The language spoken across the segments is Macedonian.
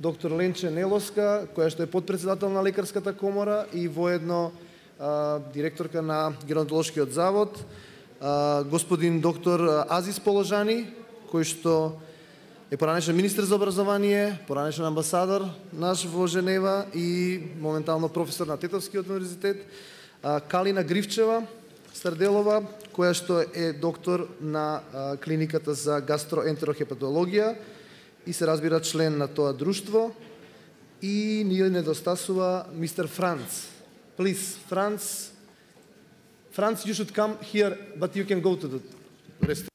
доктор Ленче Нелоска, која што е подпредседател на Лекарската комора и воедно директорка на Геронтолошкиот завод, господин доктор Азис Положани, кој што е поранешен министер за образование, поранешен амбасадор наш во Женева и моментално професор на Тетовскиот универзитет, Калина Гривчева Старделова, која што е доктор на клиниката за гастроентерохепатологија и се разбира член на тоа друштво, и ни недостасува мистер Франц. Please, Franz, you should come here, but you can go to the rest.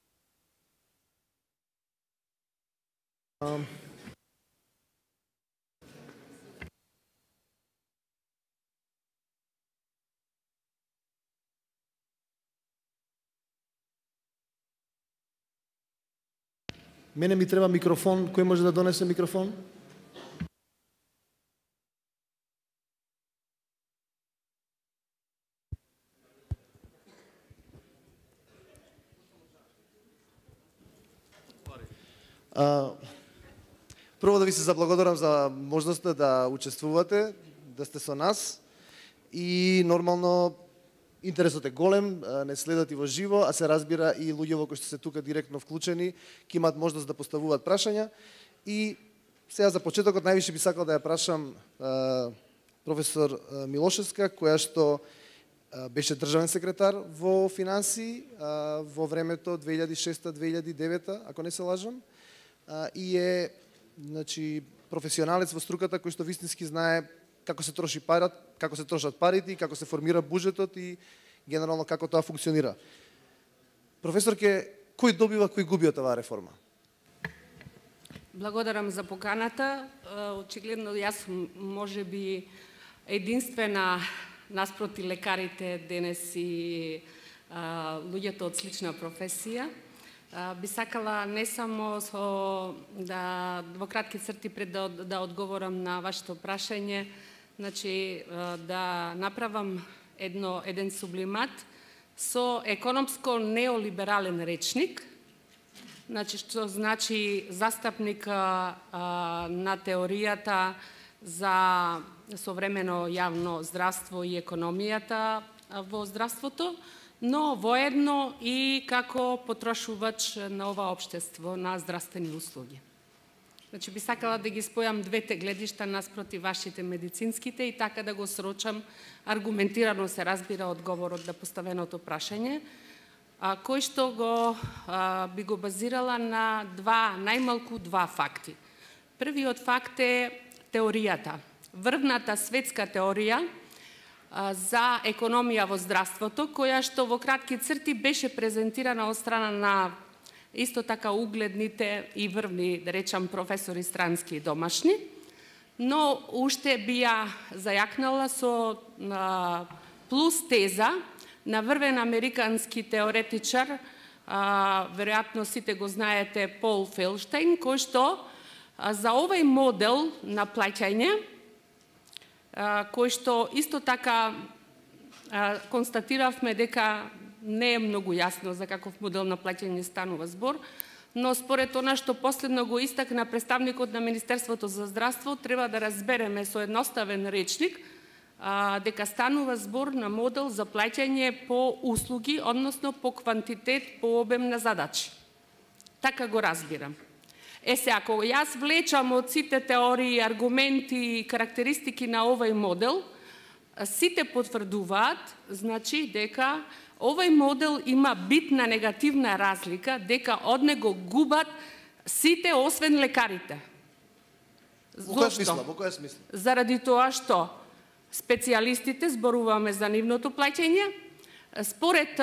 Мене ми треба микрофон. Кој може да донесе микрофон? Прво да ви се заблагодарам за можноста да учествувате, да сте со нас и нормално интересот е голем, не следат и во живо, а се разбира и луѓето кои што се тука директно вклучени ќе имаат можност да поставуваат прашања. И сега за почетокот највише би сакал да ја прашам професор Милошевска, која што беше државен секретар во финансии во времето 2006-2009, ако не се лажам, и е професионалец во струката кој што вистински знае како се троши парат, како се трошат парите, како се формира буџетот и генерално како тоа функционира. Професорке, кој добива, кој губи од оваа реформа? Благодарам за поканата. Очигледно јас може би единствена наспроти лекарите денес и луѓето од слична професија. Би сакала не само во кратки црти пред да одговорам на вашето прашање, да направам еден сублимат со економско неолиберален речник, што значи застапник на теоријата за современо јавно здравство и економијата во здравството, но воедно и како потрошувач на ова општество на здравствени услуги. Би сакала да ги спојам двете гледишта наспроти вашите медицинските и така да го срочам аргументирано, се разбира, одговорот на поставеното прашање, кој што би го базирала на најмалку два факти. Првиот факт е теоријата. Врвната светска теорија за економија во здравството, која што во кратки црти беше презентирана од страна на исто така угледните и врвни, да речам, професори странски и домашни, но уште би ја зајакнала со плюс теза на врвен американски теоретичар, веројатно сите го знаете, Пол Фелштейн, кој што за овој модел на плаќање, кој што исто така констатиравме дека не е многу јасно за каков модел на плаќање станува збор, но според она што последно го истакна представникот на Министерството за здравство, треба да разбереме со едноставен речник дека станува збор на модел за плаќање по услуги, односно по квантитет, по обем на задачи. Така го разбирам. Ако јас влечам од сите теории, аргументи и карактеристики на овој модел, сите потврдуваат, значи дека овој модел има битна негативна разлика, дека од него губат сите освен лекарите. Зошто? Во која смисла? Заради тоа што специјалистите, зборуваме за нивното плаќање, според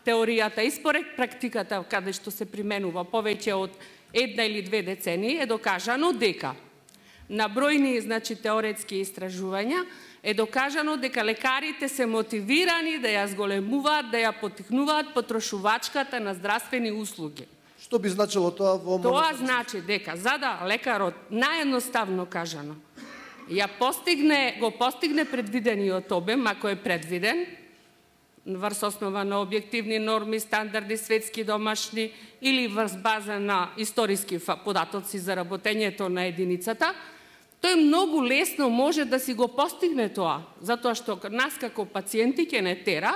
теоријата и според практиката каде што се применува повеќе од една или две децении, е докажано дека на бројни, теоретски истражувања, е докажано дека лекарите се мотивирани да ја зголемуваат, да ја поттикнуваат потрошувачката на здравствени услуги. Што би значило тоа во моментот? Тоа значи дека за да лекарот, наједноставно кажано, го постигне предвидениот обем, ако е предвиден, врз основа на објективни норми, стандарди, светски, домашни или врз база на историски податоци за работењето на единицата, Тој многу лесно може да си го постигне тоа, затоа што нас како пациенти ќе не тера,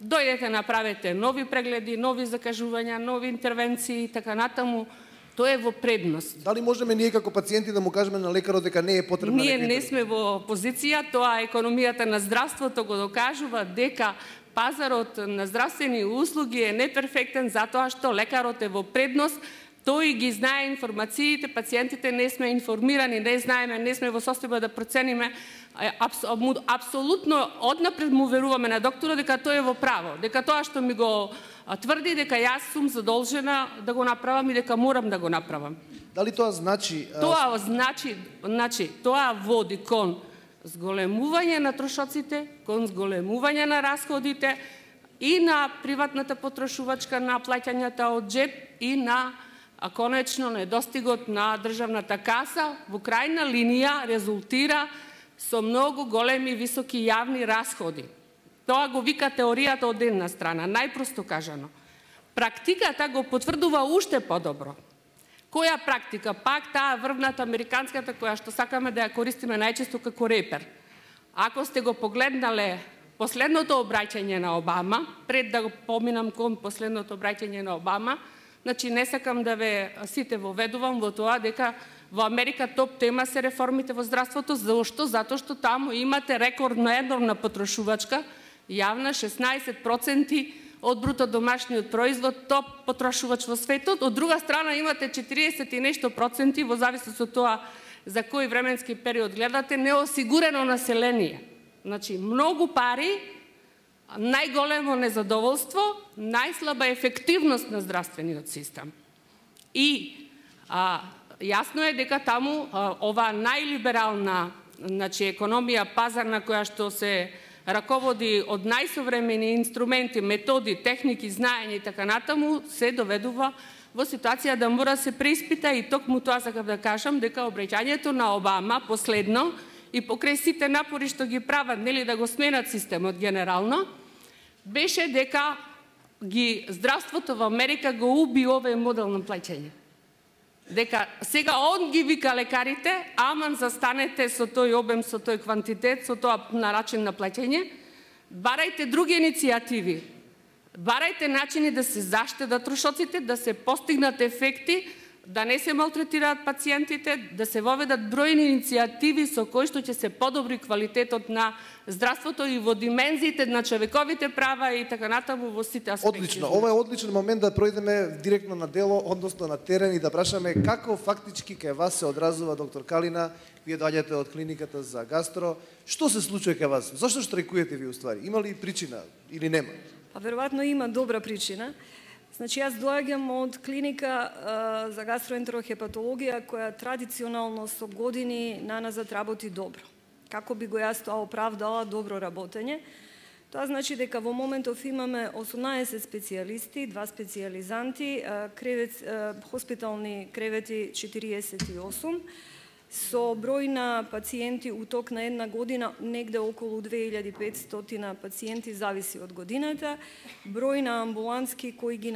дојдете направете нови прегледи, нови закажувања, нови интервенции и така натаму. Тоа е во предност. Дали можеме ние како пациенти да му кажеме на лекарот дека не е потребна Ние лекарите? не сме во позиција, тоа економијата на здравството го докажува дека пазарот на здравствени услуги е неперфектен затоа што лекарот е во предност, тој ги знае информациите, пациентите не сме информирани, не знаеме, не сме во состојба да процениме. Апсолутно однапред му веруваме на доктора дека тој е во право, дека тоа што ми го тврди дека јас сум задолжена да го направам и дека морам да го направам. Дали тоа значи... Тоа значи, тоа води кон зголемување на трошоците, кон зголемување на расходите и на приватната потрошувачка на плаќањата од джеб и на конечно недостигот на државната каса, во крајна линија резултира со многу големи високи јавни расходи. Тоа го вика теоријата од една страна, најпросто кажано. Практиката го потврдува уште подобро. Која практика? Пак таа врвната американската која што сакаме да ја користиме најчесто како репер. Ако сте го погледнале последното обраќање на Обама, пред да го поминам кон последното обраќање на Обама, значи не сакам да ве сите воведувам во тоа дека во Америка топ тема се реформите во здравството. Зошто? Затоа што таму имате рекордна енормна потрошувачка, јавна 16% од бруто домашниот производ, топ потрошувач во светот. Од друга страна имате 40 и нешто проценти, во зависност од тоа за кој временски период гледате, неосигурено население. Значи, многу пари, најголемо незадоволство, најслаба ефективност на здравствениот систем. И јасно е дека таму ова најлиберална економија пазарна која што се раководи од најсовремени инструменти, методи, техники, знаење и така натаму, се доведува во ситуација да мора се преиспита и токму тоа сакам да кажам дека обраќањето на Обама последно и покрај сите напори што ги прават, нели да го сменат системот генерално, беше дека здравството во Америка го уби овој модел на плаќање. Дека сега он ги вика лекарите, аман застанете со тој обем, со тој квантитет, со тоа начин на плаќање, барајте други иницијативи, барајте начини да се заштедат трошоците, да се постигнат ефекти, да не се малтретираат пациентите, да се воведат бројни иницијативи со кои што ќе се подобри квалитетот на здравството и во димензиите на човековите права и така натаму во сите аспекти. Одлично. Ова е одличен момент да пројдеме директно на дело, односно на терен и да прашаме како фактички кај вас се одразува, доктор Калина. Вие доаѓате од клиниката за гастро. Што се случува кај вас? Зошто штрajkujete ви уствари? Има ли причина или нема? Па веројатно има добра причина. Значи, јас доаѓам од клиника за гастроентерохепатологија која традиционално со години наназад работи добро. Како би го јас тоа оправдала добро работење? Тоа значи дека во моментов имаме 18 специјалисти, 2 специјализанти, хоспитални кревети 48, со број на пациенти у ток на една година негде околу 2500 пациенти, зависи од годината, број на амбулантски кои го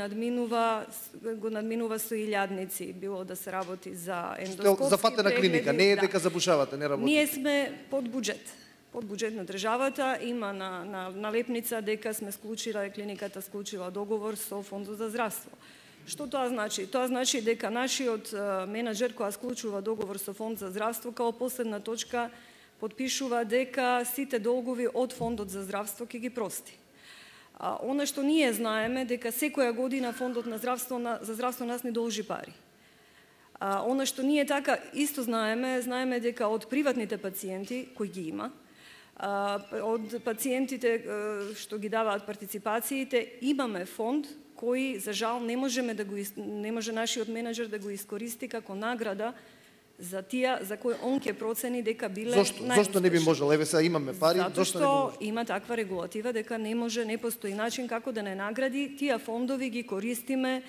надминува со илјадници, било да се работи за ендоскопски Зафатена клиника, не е дека забушавате, не работи. Ние сме под буџет. Под буџет на државата, има на налепница дека сме клиниката склучила договор со Фондот за здравство. Што тоа значи? Тоа значи дека нашиот менеджер која склучува договор со Фонд за здравство као последна точка подпишува дека сите долгови од Фондот за здравство ќе ги прости. Она што ние знаеме дека секоја година Фондот за здравство нас не должи пари. Она што ние така исто знаеме дека од приватните пациенти кои ги има, од пациентите што ги даваат партиципациите, имаме фонд кој за жал не може нашиот менеджер да го искористи како награда за тие за кои он ќе процени дека биле најуспешни. Зошто не би можел? Еве сега имаме пари, зашто зошто не би можел? Има таква регулатива дека не постои начин како да не награди, тие фондови ги користиме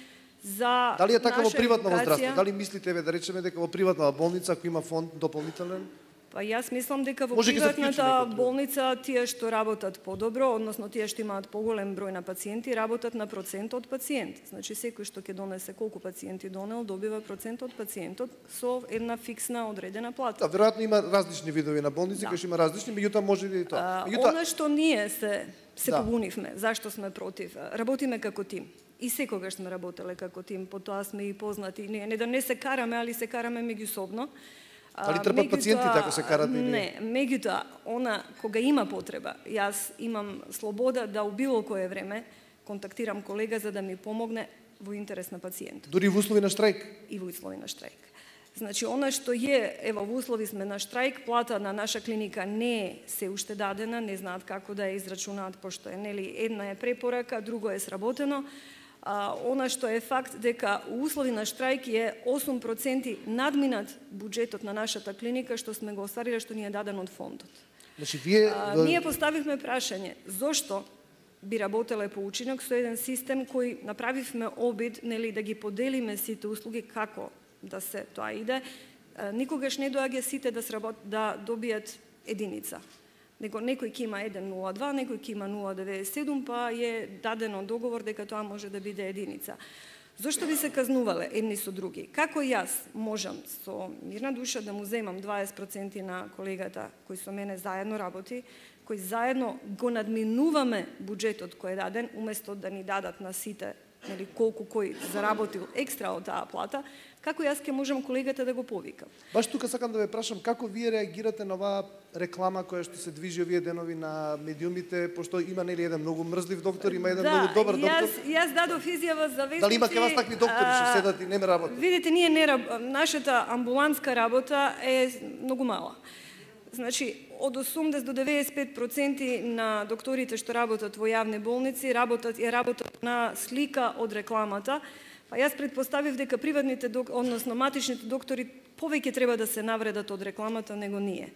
за Дали е така во наша приватно едукација. здравство? Дали мислите да речеме дека во приватна болница ако има фонд дополнителен? Па јас мислам дека во Може ги се вклучи приватната некој друг. болница тие што работат подобро, односно тие што имаат поголем број на пациенти, работат на процент од пациент. Значи секој што ќе донесе колку пациенти донел, добива процент од пациентот со една фиксна одредена плата. Да, веројатно има различни видови на болници, кои што има различни, меѓутоа може и тоа. Она што ние се Да. побунивме, зашто сме против, работиме како тим. И секогаш сме работеле како тим, по тоа сме и познати. Не да не се караме, али се караме меѓусобно. Али трпат пациентите ако се карат или... Не, меѓутоа, она кога има потреба, јас имам слобода да у било кое време контактирам колега за да ми помогне во интерес на пациентот. Дури во услови на штрајк? И во услови на штрајк. Значи, она што ево, во услови сме на штрајк, плата на наша клиника не е се уште дадена, не знаат како да ја израчунаат, пошто е, нели, една е препорака, друго е сработено. Она што е факт дека у услови на штрајк е 8% надминат буџетот на нашата клиника што сме го оствариле, што ни е даден од фондот. Значи, вие... Ние поставивме прашање, зошто би работеле по учинок со еден систем кој направивме обид, нели, да ги поделиме сите услуги како да се тоа иде, никогаш не доаѓа сите да добијат единица. Него некој ќе има 1,02, некој ќе има 0,97, па е дадено договор дека тоа може да биде единица. Зошто би се казнувале едни со други? Како јас можам со мирна душа да му земам 20% на колегата кој со мене заедно работи, кој заедно го надминуваме буџетот кој е даден, уместо да ни дадат на сите, нели, колку кој заработил екстра од таа плата, како јас ќе можам колегата да го повикам? Баш тука сакам да ве прашам како вие реагирате на оваа реклама која што се движи овие денови на медиумите, пошто има, нели, еден многу мрзлив доктор, има еден многу добар доктор. Јас дадов изјава за вестници. Дали има ке вас такви доктори што седат и не ме работат? Видите, нашата амбулантска работа е многу мала. Значи, од 80 до 95% на докторите што работат во јавни болници работат на слика од рекламата. Па јас предпоставив дека приватните, односно матичните доктори повеќе треба да се навредат од рекламата него ние.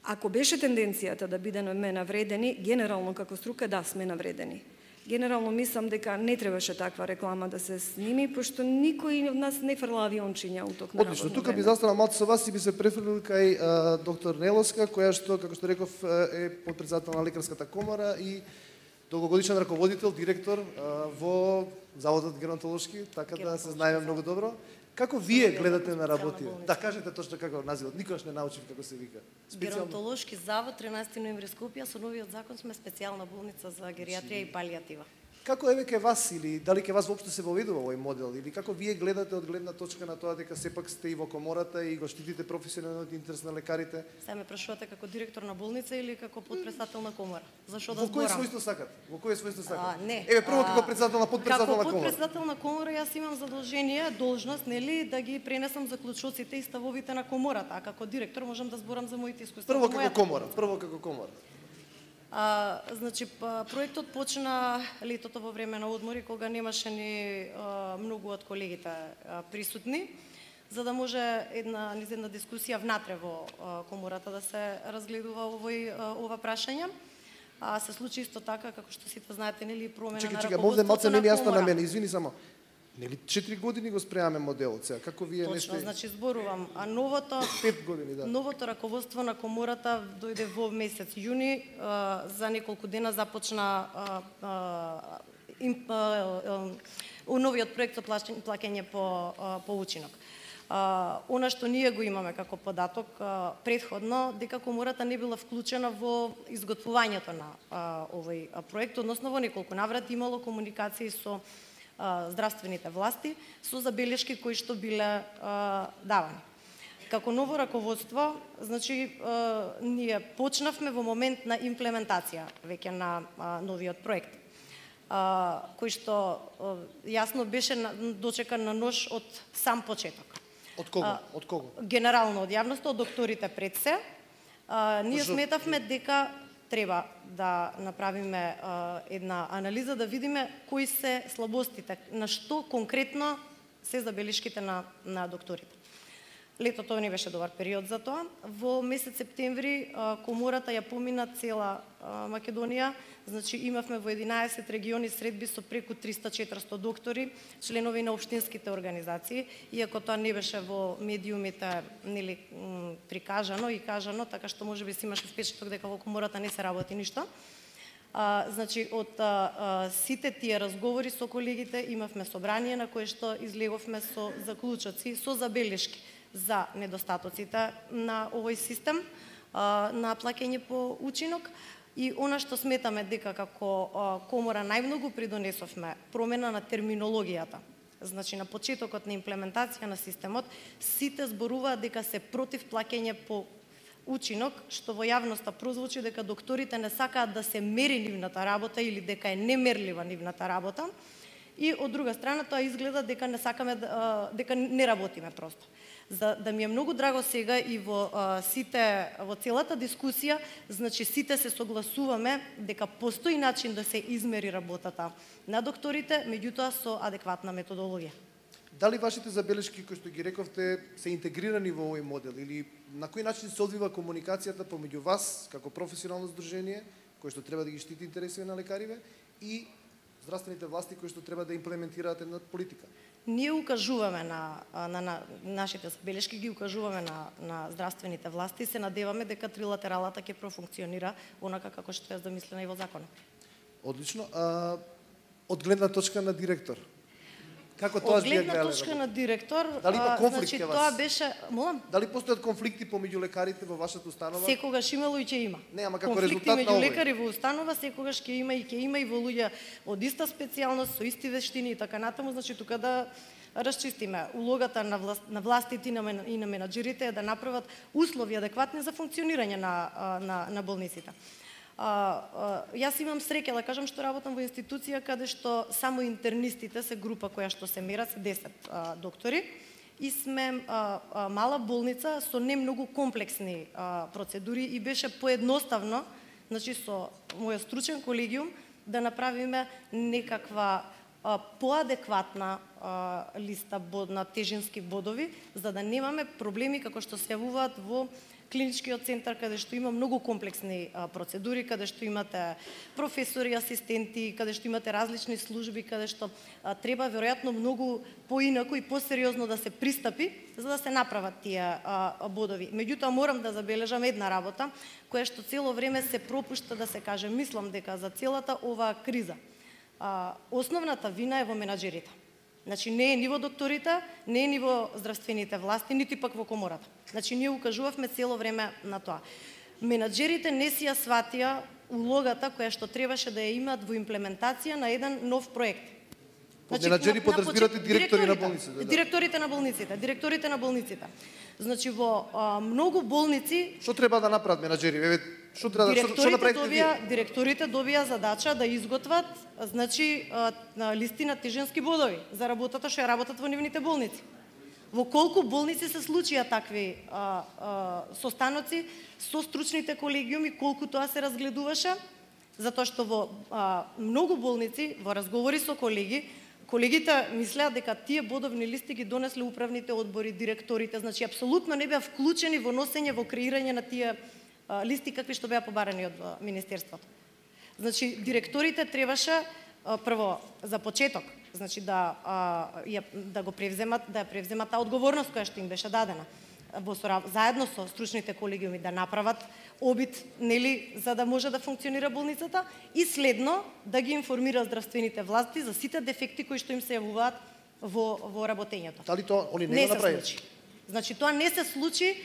Ако беше тенденцијата да бидеме навредени, генерално како струка, да, сме навредени. Генерално мислам дека не требаше таква реклама да се сними, пошто никој од нас не фрла авиончиња у ток на работно Одлично, тука време. би застанал малку со вас и би се префрлил кај доктор Неловска, која што, како што реков, е подпредседател на Лекарската комора и долгогодишен раководител, директор во Заводот геронтолошки, така да се знаеме многу добро. Како вие гледате на работи? Да, кажете точно како називот. Никогаш не научив како се вика. Геронтолошки завод 13 ноември Скопје, со новиот закон сме специјална болница за геријатрија и палијатива. Како еве ке вас или дали ке вас воопшто се воведува овој модел или како вие гледате од гледна точка на тоа дека сепак сте и во комората и го штитите професионалниот интерес на лекарите? Сега ме прашувате како директор на болница или како подпредседател на комора? Зашо да Во кој зборам? својство сакат? Во кој својство сакат? Не. Еве прво како председател на подпредседател на Како комора. подпредседател на комора јас имам задолжение, должност, нели, да ги пренесам заклучоците и ставовите на комората, а како директор можам да зборам за моите искуства. Прво како комора, прво како комора. Значи, проектот почна летото во време на одмори, кога немаше ни многу од колегите присутни, за да може една дискусија внатре во комората да се разгледува ова прашање. Се случи исто така, како што сите знаете, нели, промена на Чекај, раководството малце не ми на јасно на комора. мене, извини само. Нели 4 години го спремаме моделот сега? Како вие не Точно, сте? значи зборувам, а новото 5 години, да. Новото раководство на комората дојде во месец јуни, за неколку дена започна новиот проект со плаќање по учинок. Она што ние го имаме како податок предходно, дека комората не била вклучена во изготвувањето на овој проект, односно во неколку наврати имало комуникации со здравствените власти со забелешки кои што биле давани. Како ново раководство, значи ние почнавме во момент на имплементација веќе на новиот проект, кој што јасно беше дочекан на нож од сам почеток. Од кого? Од кого? Генерално од јавноста, од докторите пред се. Ние сметавме дека треба да направиме една анализа, да видиме кои се слабостите, на што конкретно се забелешките на докторите. Летото не беше добар период за тоа. Во месец септември комората ја помина цела Македонија. Значи имавме во 11 региони средби со преку 300-400 доктори, членови на општинските организации, иако тоа не беше во медиумите нели прикажано и кажано, така што можеби си имаше впечаток дека во комората не се работи ништо. Значи од сите тие разговори со колегите имавме собрание на кое што излеговме со заклучоци, со забелешки за недостатоците на овој систем на плаќање по учинок. И она што сметаме дека како комора најмногу придонесовме промена на терминологијата. Значи на почетокот на имплементација на системот сите зборуваат дека се против плаќање по учинок, што во јавноста прозвучи дека докторите не сакаат да се мери нивната работа или дека е немерлива нивната работа. И од друга страна тоа изгледа дека не сакаме дека не работиме просто. За да ми е многу драго сега и во целата дискусија, значи сите се согласуваме дека постои начин да се измери работата на докторите, меѓутоа со адекватна методологија. Дали вашите забелешки кои што ги рековте се интегрирани во овој модел или на кој начин се одвива комуникацијата помеѓу вас како професионално здружение кој што треба да ги штити интересите на лекариве и здравствените власти кои што треба да имплементираат една политика? Ние укажуваме на нашите забелешки, ги укажуваме на здравствените власти и се надеваме дека трилатералата ќе профункционира онака како што е замислена и во законот. Одлично. Од гледна точка на директор, како тоа од гледна точка на директор, дали има конфликт значи кај вас? Тоа беше, молам? Дали постојат конфликти помеѓу лекарите во вашата установа? Секогаш имало и ќе има. Не, ама како конфликти резултат на меѓу овој. лекари во установа секогаш ќе има и во луѓе од иста специјалност, со исти вештини и така натаму, значи тука да расчистиме. Улогата на властите и на менаџерите е да направат услови адекватни за функционирање на болниците. Јас имам среќа да кажам што работам во институција каде што само интернистите се група која што се мера, се 10 доктори и сме мала болница со не многу комплексни процедури и беше поедноставно, значи со мојот стручен колегиум да направиме некаква поадекватна листа на тежински бодови, за да немаме проблеми како што се јавуваат во клиничкиот центар, каде што има многу комплексни процедури, каде што имате професори, асистенти, каде што имате различни служби, каде што треба веројатно многу поинаку и посериозно да се пристапи за да се направат тие бодови. Меѓутоа морам да забележам една работа која што цело време се пропушта да се каже. Мислам дека за целата оваа криза основната вина е во менаџерите. Значи не е ни во докторите, не е ни во здравствените власти, нити пак во комората. Значи ние укажувавме цело време на тоа. Менаџерите не си ја сватија улогата која што требаше да ја имаат во имплементација на еден нов проект. Значи, менаџери подразбирате директори на болниците. Да. Директорите на болниците. Значи во многу болници што треба да направат менаџери? Што направите вие? Директорите добија задача да изготват значи листи на тежински бодови за работата што ја работат во нивните болници. Во колку болници се случија такви состаноци со стручните колегиуми, колку тоа се разгледуваше, затоа што во многу болници, во разговори со колегите мислеа дека тие бодовни листи ги донесле управните одбори, директорите, значи апсолутно не беа вклучени во носење, во креирање на тие листи какви што беа побарани од Министерството. Значи директорите требаше прво за почеток, значи да го превземат, да ја превземат таа одговорност која што им беше дадена. Заедно со стручните колегиуми да направат обид, нели, за да може да функционира болницата и следно да ги информира здравствените власти за сите дефекти кои што им се јавуваат во работењето. Дали тоа они не го направи? Значи тоа не се случи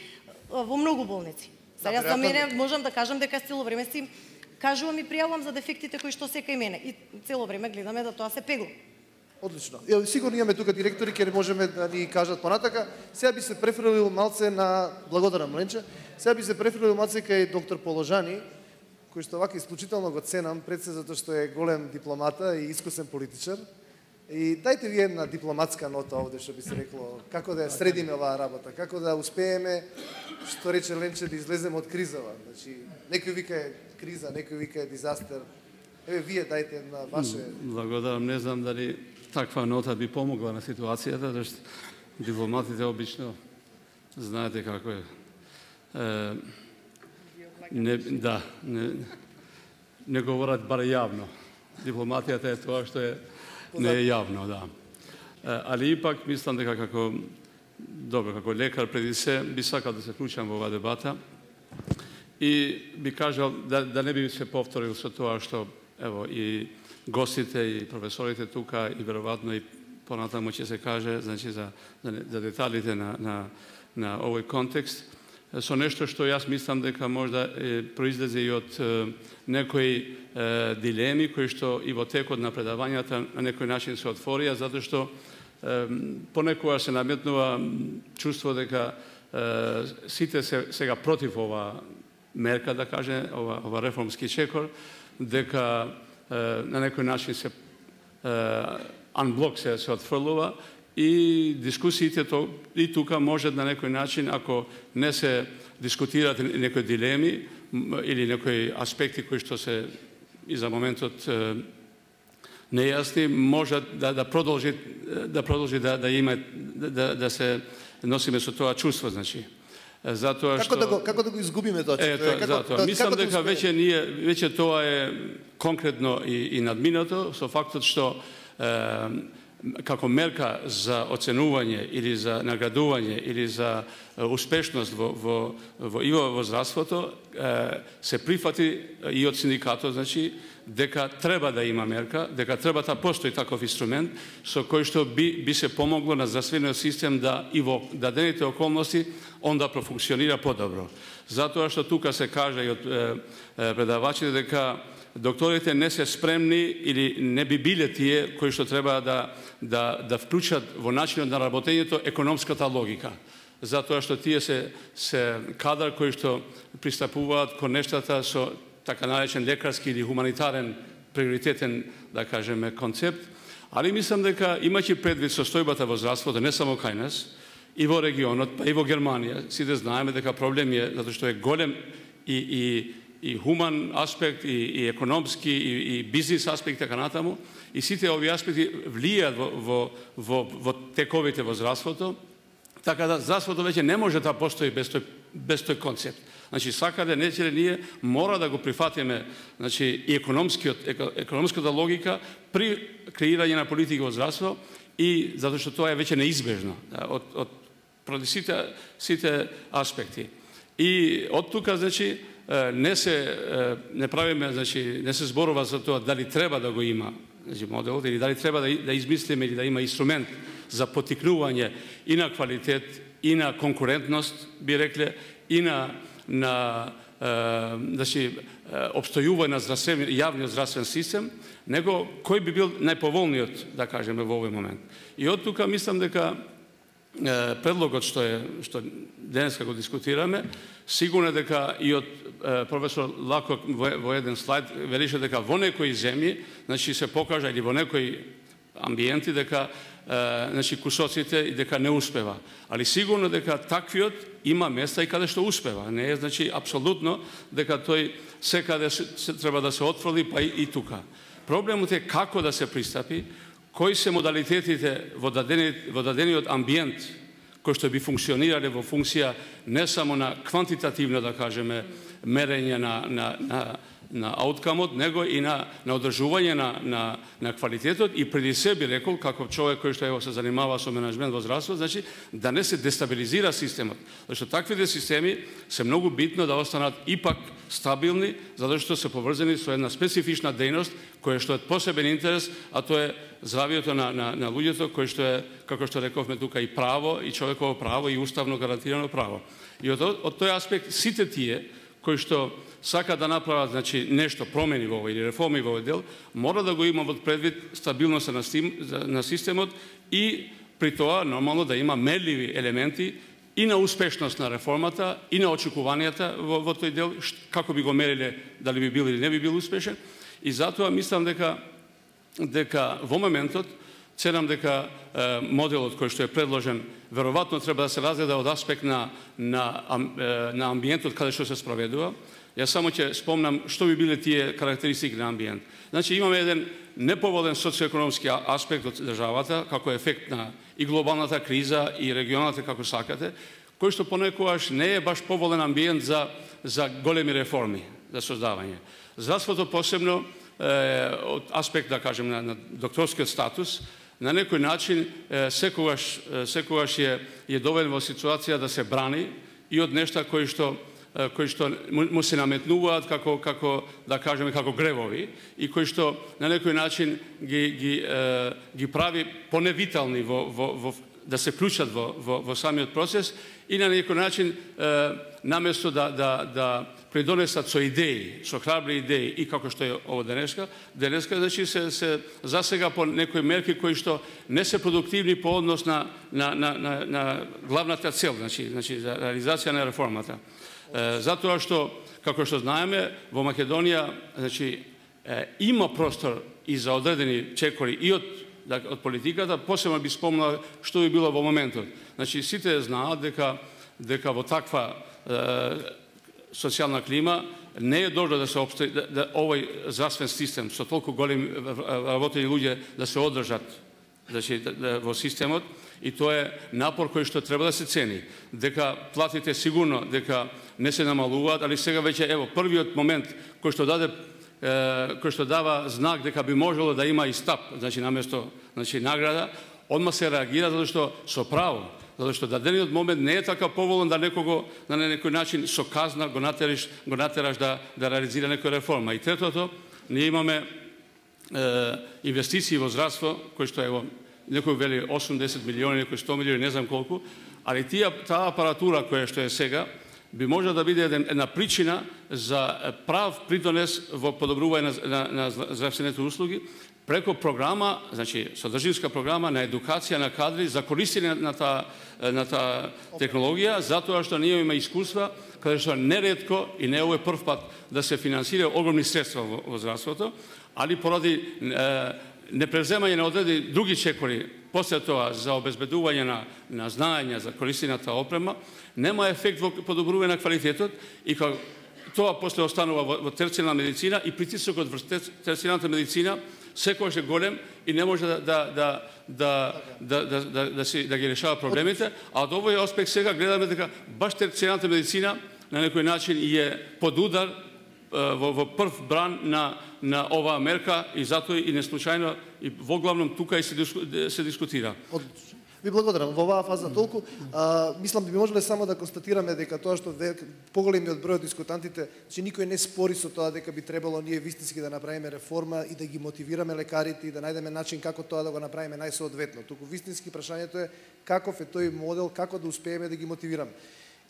во многу болници. Сега за мене можам да кажам дека цело време си кажувам и пријавувам за дефектите кои што се кај мене и цело време гледаме да тоа се пегла. Одлично. Сигурно имаме тука директори ќе можеме да ни кажат понатака. Сега би се префрлил малце на благодарам Мленче. Сега би се префрлил малце кај доктор Положани, кој што вака исклучително го ценам, пред се затоа што е голем дипломата и искусен политичар. И дајте ви една дипломатска нота овде, што би се рекло, како да ја средиме оваа работа, како да успееме, што рече Ленче, да излеземе од кризава. Значи, некој вика е криза, некој вика е дизастер. Еве, вие дајте една ваше... Благодарам, не знам дали таква нота би помогла на ситуацијата, зашто дипломатите обично Знаете како е. Не говорат бар јавно. Дипломатијата е тоа што не е јавно, да. Али ипак мислам дека како лекар преди се би сакал да се вклучам во оваа дебата и би кажал да не би се повторил со тоа што ево и гостите и професорите тука и веројатно и понатаму ќе се каже, значи за деталите на овој контекст, со нешто што јас мислам дека можда произлезе и од некои дилеми кои што и во текот на предавањата на некој начин се отворија, затоа што понекогаш се наметнува чувство дека сите се сега против ова мерка, да каже, ова реформски чекор, дека на некој начин се анблок се отфрлува и дискусиите и тука може на некој начин, ако не се дискутираат некои дилеми или некои аспекти кои што се и за моментот нејасни, може да продолжи да има да се носиме со тоа чувство, значи. Затоа што како да го изгубиме тоа чувство? Мислам дека веќе тоа е конкретно и надминато со фактот што како мерка за оценување или за наградување или за успешност во здравството се прифати и од синдикатот, значи дека треба да има мерка, дека треба да постои таков инструмент со кој што би се помогло на здравствениот систем да и во дадените околности он да профункционира подобро. Затоа што тука се кажа и од предавачите дека докторите не се спремни или не би биле тие кои што треба да вклучат во начинот на работењето економската логика. Затоа што тие се кадар кои што пристапуваат кон нештата со така наречен лекарски или хуманитарен приоритетен, да кажеме, концепт. Али мислам дека имајќи предвид состојбата во здравството, не само кај нас, и во регионот, па и во Германија, сите знаеме дека проблем е, затоа што е голем и хуман аспект, и економски, и бизнис аспект, така натаму, и сите овие аспекти влијаат во тековите во здравството, така да здравството веќе не може да постои без тој концепт. Значи, сакаде, нечеле ние мора да го прифатиме, значи, и економската логика при креирање на политика во здравство, и затоа што тоа е веќе неизбежно од сите аспекти. И од тука, значи, не правиме, значи, не се зборува за тоа дали треба да го има, значи, моделот, или дали треба да измислиме или да има инструмент за потикнување и на квалитет, и на конкурентност, би рекле, и на обстојување на јавниот здравствен систем, него кој би бил најповолниот, да кажеме, во овој момент. И од тука мислам дека предлогот што денеска го дискутираме, сигурно дека и од професор Лакок во еден слайд велише дека во некои земји, значи се покажа или во некои амбиенти дека значи кусоците и дека не успева. Али сигурно дека таквиот има места и каде што успева. Не е, значи, апсолутно дека тој секаде треба да се отфрли, па и тука. Проблемот е како да се пристапи, кои се модалитетите во дадениот амбиент кои што би функционирале во функција не само на квантитативно, да кажеме, мерење на ауткамот, него и на одржување на квалитетот и преди се би рекол, како човек кој што се занимава со менеджмент во здравство, значи да не се дестабилизира системот. Зашто таквите системи се многу битно да останат ипак стабилни, затоа што се поврзани со една специфична дејност која што е посебен интерес, а тоа е здравието на луѓето, кој што е, како што рековме тука, и право, и човеково право, и уставно гарантирано право. И од тој аспект сите тие кои што сака да направат, значи, нешто, промени во овој или реформи во овој дел, мора да го има во предвид стабилноста на системот и при тоа нормално да има мерливи елементи и на успешност на реформата и на очекувањата во тој дел, како би го мериле, дали би бил или не би бил успешен. И затоа мислам дека во моментот ценам дека моделот кој што е предложен веројатно треба да се разгледа од аспект на амбиентот каде што се спроведува. Јас само ќе спомнам што би биле тие карактеристики на амбиент. Значи имаме еден неповолен социоекономски аспект од државата како ефект на и глобалната криза и регионалната, како сакате, кој што понекогаш не е баш поволен амбиент за големи реформи, за создавање. Здравството посебно од аспект, да кажем, на докторскиот статус, на некој начин секогаш е доведен во ситуација да се брани и од нешта кои што му се наметнуваат како да кажеме како гревови и кои што на некој начин ги прави поневитални да се вклучат во самиот процес и на некој начин наместо да придонесат со идеи, со храбри идеи и како што е ово денеска, значи се засега по некои мерки кои што не се продуктивни по однос на главната цел, значи за реализација на реформата. Затоа што, како што знаеме, во Македонија значи има простор и за одредени чекори и од политиката, посебно би спомнал што би било во моментот. Значи сите знаат дека во таква социјална клима не е добро да се обстои овој здравствен систем со толку големи работени луѓе да се одржат во системот и тоа е напор кој што треба да се цени. Дека платите сигурно дека не се намалуваат, али сега веќе ево првиот момент кој што дава знак дека би можело да има и стап, значи наместо награда, одма се реагира затоа што со право, затоа што дадениот момент не е така поволен да некого на некој начин со казна го натераш да реализира некоја реформа. И третото, ние имаме инвестиции во здравство кои што ево некој вели 80 милиони, некој 100 милиони, не знам колку, али таа апаратура која што е сега би може да биде една причина за прав придонес во подобрување на здравствените услуги преко програма, значи содржинска програма на едукација на кадри за користење на таа технологија, затоа што ние имаме искуства каде што неретко и не овој прв пат да се финансира огромни средства во здравството, али поради непреземање на одредени други чекори после тоа за обезбедување на знаење за користената опрема, нема ефект во подобрување на квалитетот и тоа после останува во терцијарна медицина и притисокот врз терцијарната медицина секогаш е голем и не може да ги решава проблемите, а од овој аспект сега гледаме дека баш терцијарната медицина на некој начин е под удар во прв бран на оваа мерка и затоа и неслучајно и во главном тука и се дискутира. Ви благодарам. Во оваа фаза толку. Мислам да би можеле само да констатираме дека тоа што поголемиот број од дискутантите, че никој не спори со тоа дека би требало ние вистински да направиме реформа и да ги мотивираме лекарите и да најдеме начин како тоа да го направиме најсоодветно. Туку вистински прашањето е каков е тој модел, како да успееме да ги мотивираме.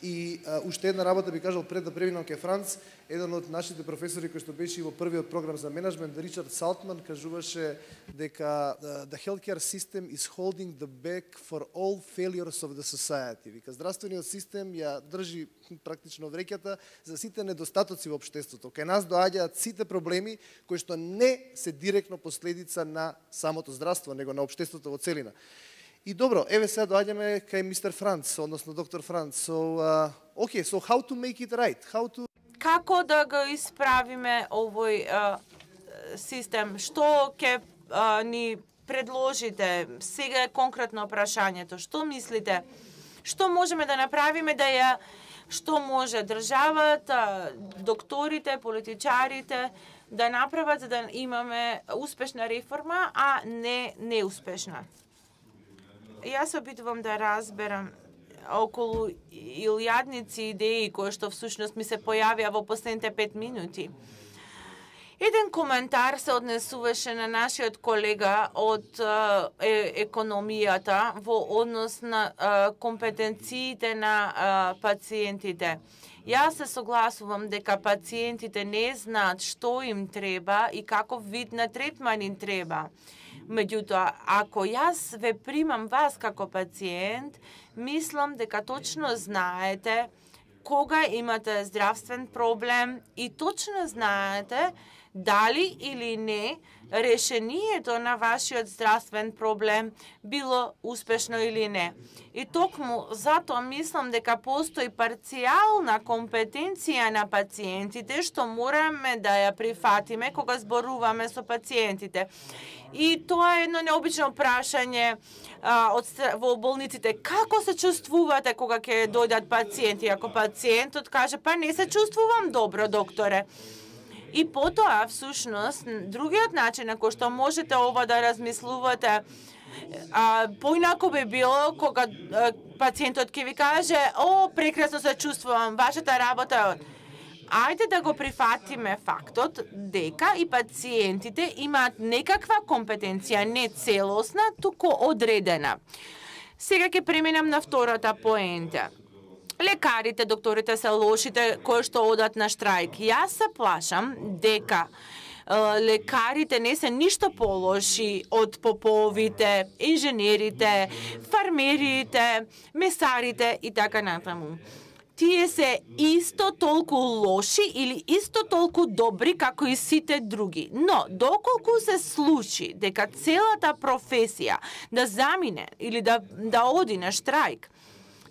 И уште една работа би кажал пред да преминам ке Франц, еден од нашите професори кој што беше и во првиот програм за менеджмент, Ричард Салтман, кажуваше дека the healthcare system is holding the back for all failures of the society. Вика, здравствениот систем ја држи практично вреќата за сите недостатоци во општеството. Кај нас доаѓаат сите проблеми кои што не се директно последица на самото здравство, него на општеството во целина. И добро, еве сега доаѓаме кај мистер Франц, односно доктор Франц. So how to make it right? Како да го исправиме овој систем? Што ќе ни предложите? Сега е конкретно прашањето. Што мислите? Што можеме да направиме што може државата, докторите, политичарите да направат за да имаме успешна реформа, а не неуспешна? Јас се опитувам да разберам околу илјадници идеи кои што всушност ми се појавија во последните 5 минути. Еден коментар се однесуваше на нашиот колега од економијата во однос на компетенциите на пациентите. Јас се согласувам дека пациентите не знаат што им треба и каков вид на третман им треба. Меѓутоа, ако јас ве примам вас како пациент, мислам дека точно знаете кога имате здравствен проблем и точно знаете дали или не решението на вашиот здравствен проблем било успешно или не. И токму затоа мислам дека постои парцијална компетенција на пациентите што мораме да ја прифатиме кога зборуваме со пациентите. И тоа е едно необично прашање во болниците. Како се чувствувате кога ќе дојдат пациенти? Ако пациентот каже, па не се чувствувам добро, докторе. И потоа, всушност, другиот начин на кој што можете ова да размислувате, поинако би било кога пациентот ќе ви каже, о, прекрасно се чувствувам, вашата работа е. Ајде да го прифатиме фактот дека и пациентите имаат некаква компетенција, не целосна, туку одредена. Сега ќе преминам на втората поента. Лекарите, докторите се лошите кои што одат на штрајк. Јас се плашам дека лекарите не се ништо полоши од поповите, инженерите, фармерите, месарите и така натаму. Тие се исто толку лоши или исто толку добри како и сите други. Но, доколку се случи дека целата професија да замине или да оди на штрајк,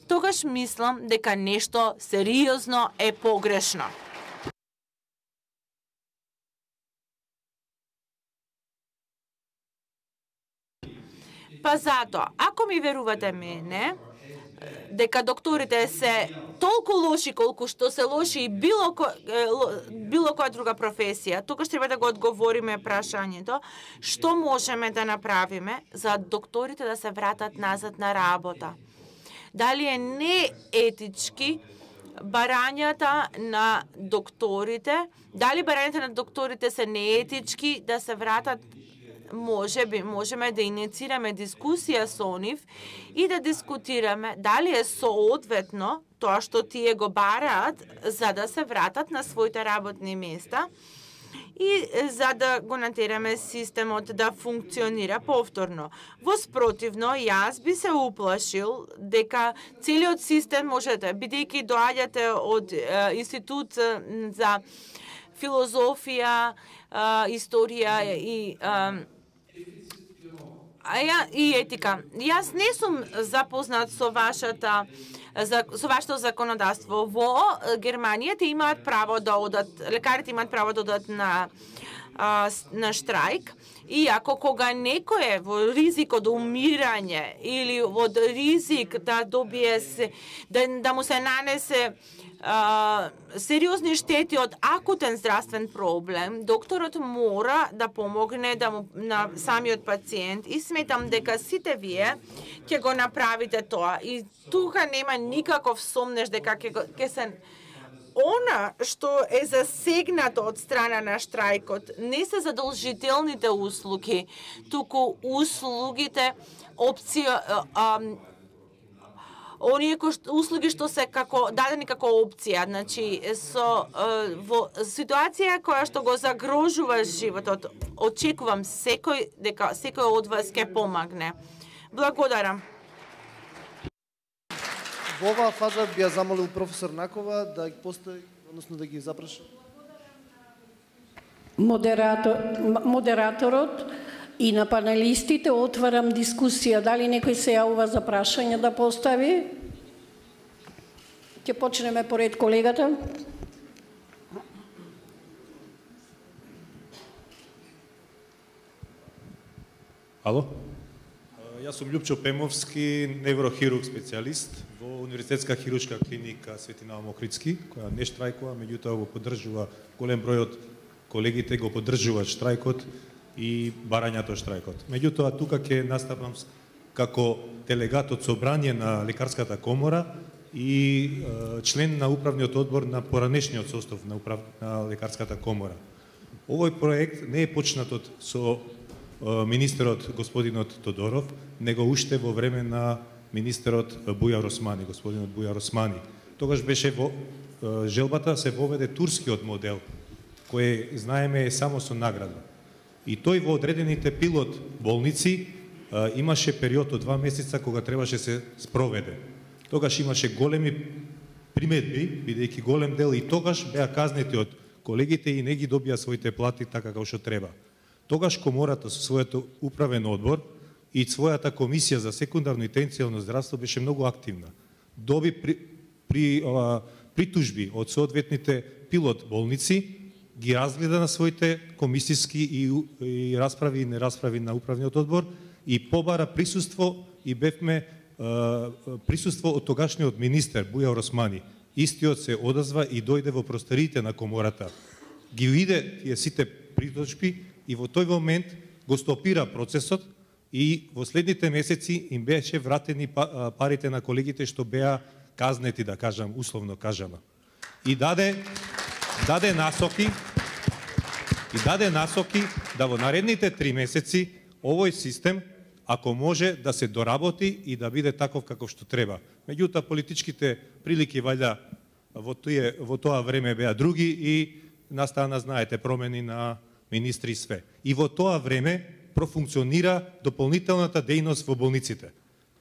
тогаш мислам дека нешто сериозно е погрешно. Па затоа, ако ми верувате мене, дека докторите се толку лоши колку што се лоши и било која друга професија, тогаш треба да го одговориме прашањето што можеме да направиме за докторите да се вратат назад на работа. Дали е неетички барањата на докторите, дали барањата на докторите се неетички да се вратат. Можеме да инициираме дискусија со нив и да дискутираме дали е соодветно тоа што тие го бараат за да се вратат на своите работни места и за да го натераме системот да функционира повторно. Воспротивно, јас би се уплашил дека целиот систем можете, бидејќи доаѓате од Институт за филозофија, историја и етика. Јас не сум запознат со вашето законодавство. Во Германија имаат право да одат, лекарите имаат право да одат на штрајк, и ако кога некој е во ризик од умирање или во ризик да добие да му се нанесе сериозни штети од акутен здравствен проблем, докторот мора да помогне на самиот пациент и сметам дека сите вие ќе го направите тоа. И тука нема никаков сомнеш дека ќе се она што е засегнато од страна на штрајкот не се задолжителните услуги, туку услугите оние услуги што се дадени како опција, значи во ситуација која што го загрожува животот, очекувам дека секој од вас ќе помогне. Благодарам. Во оваа фаза би ја замолил професор Накова да ги постави, односно да ги запраша. Модераторот и на панелистите отварам дискусија. Дали некој се јавува за прашање да постави? Ќе почнеме поред колегата. Ало? Јас сум Љупчо Пемовски, неврохирург специјалист во Универзитетска хируршка клиника Свети Наум Охридски, која не штрајкува, меѓутоа го поддржува, голем број од колегите го поддржуваат штрајкот и барањето штрајкот. Меѓутоа, тука ќе наставам како делегат од собрание на Лекарската комора и член на управниот одбор на поранешниот состав на Лекарската комора. Овој проект не е почнат со министерот господинот Тодоров, него уште во време на министерот Бујар Османи, господинот Бујар Османи. Тогаш беше во желбата се воведе турскиот модел, кој знаеме е само со награда. И тој во одредените пилот болници имаше период од 2 месеца кога требаше се спроведе. Тогаш имаше големи примедби, бидејќи голем дел и тогаш беа казнети од колегите и не ги добија своите плати така како што треба. Тогаш комората со својот управен одбор и својата комисија за секундарно и терцијално здравство беше многу активна. Доби притужби од соодветните пилот болници ги разгледа на своите комисиски и расправи и нерасправи на управниот одбор и побара присуство и бевме присуство од тогашниот министер Бујар Османи. Истиот се одазва и дојде во просториите на комората. Ги виде тие сите притожби и во тој момент го стопира процесот и во следните месеци им беше вратени парите на колегите што беа казнети, да кажам, условно кажано. И даде насоки да во наредните 3 месеци овој систем, ако може, да се доработи и да биде таков каков што треба. Меѓутоа, политичките прилики валја во тоа време беа други и настана, знаете, промени на министри и све. И во тоа време профункционира дополнителната дејност во болниците.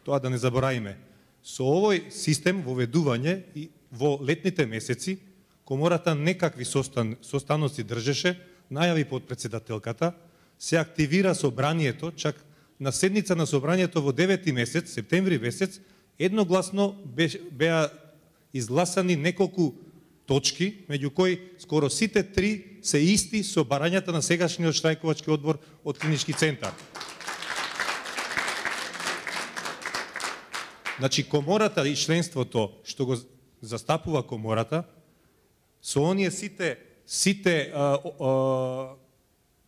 Тоа да не заборавиме. Со овој систем воведување и во летните месеци, комората некакви состаноци држеше, најави подпредседателката, се активира собранието, чак на седница на собранието во 9 месец, септември месец, едногласно беа изгласани неколку точки, меѓу кои скоро сите 3 се исти со барањата на сегашниот штрајковачки одбор од Клинички центар. Значи, комората и членството што го застапува комората, со оние сите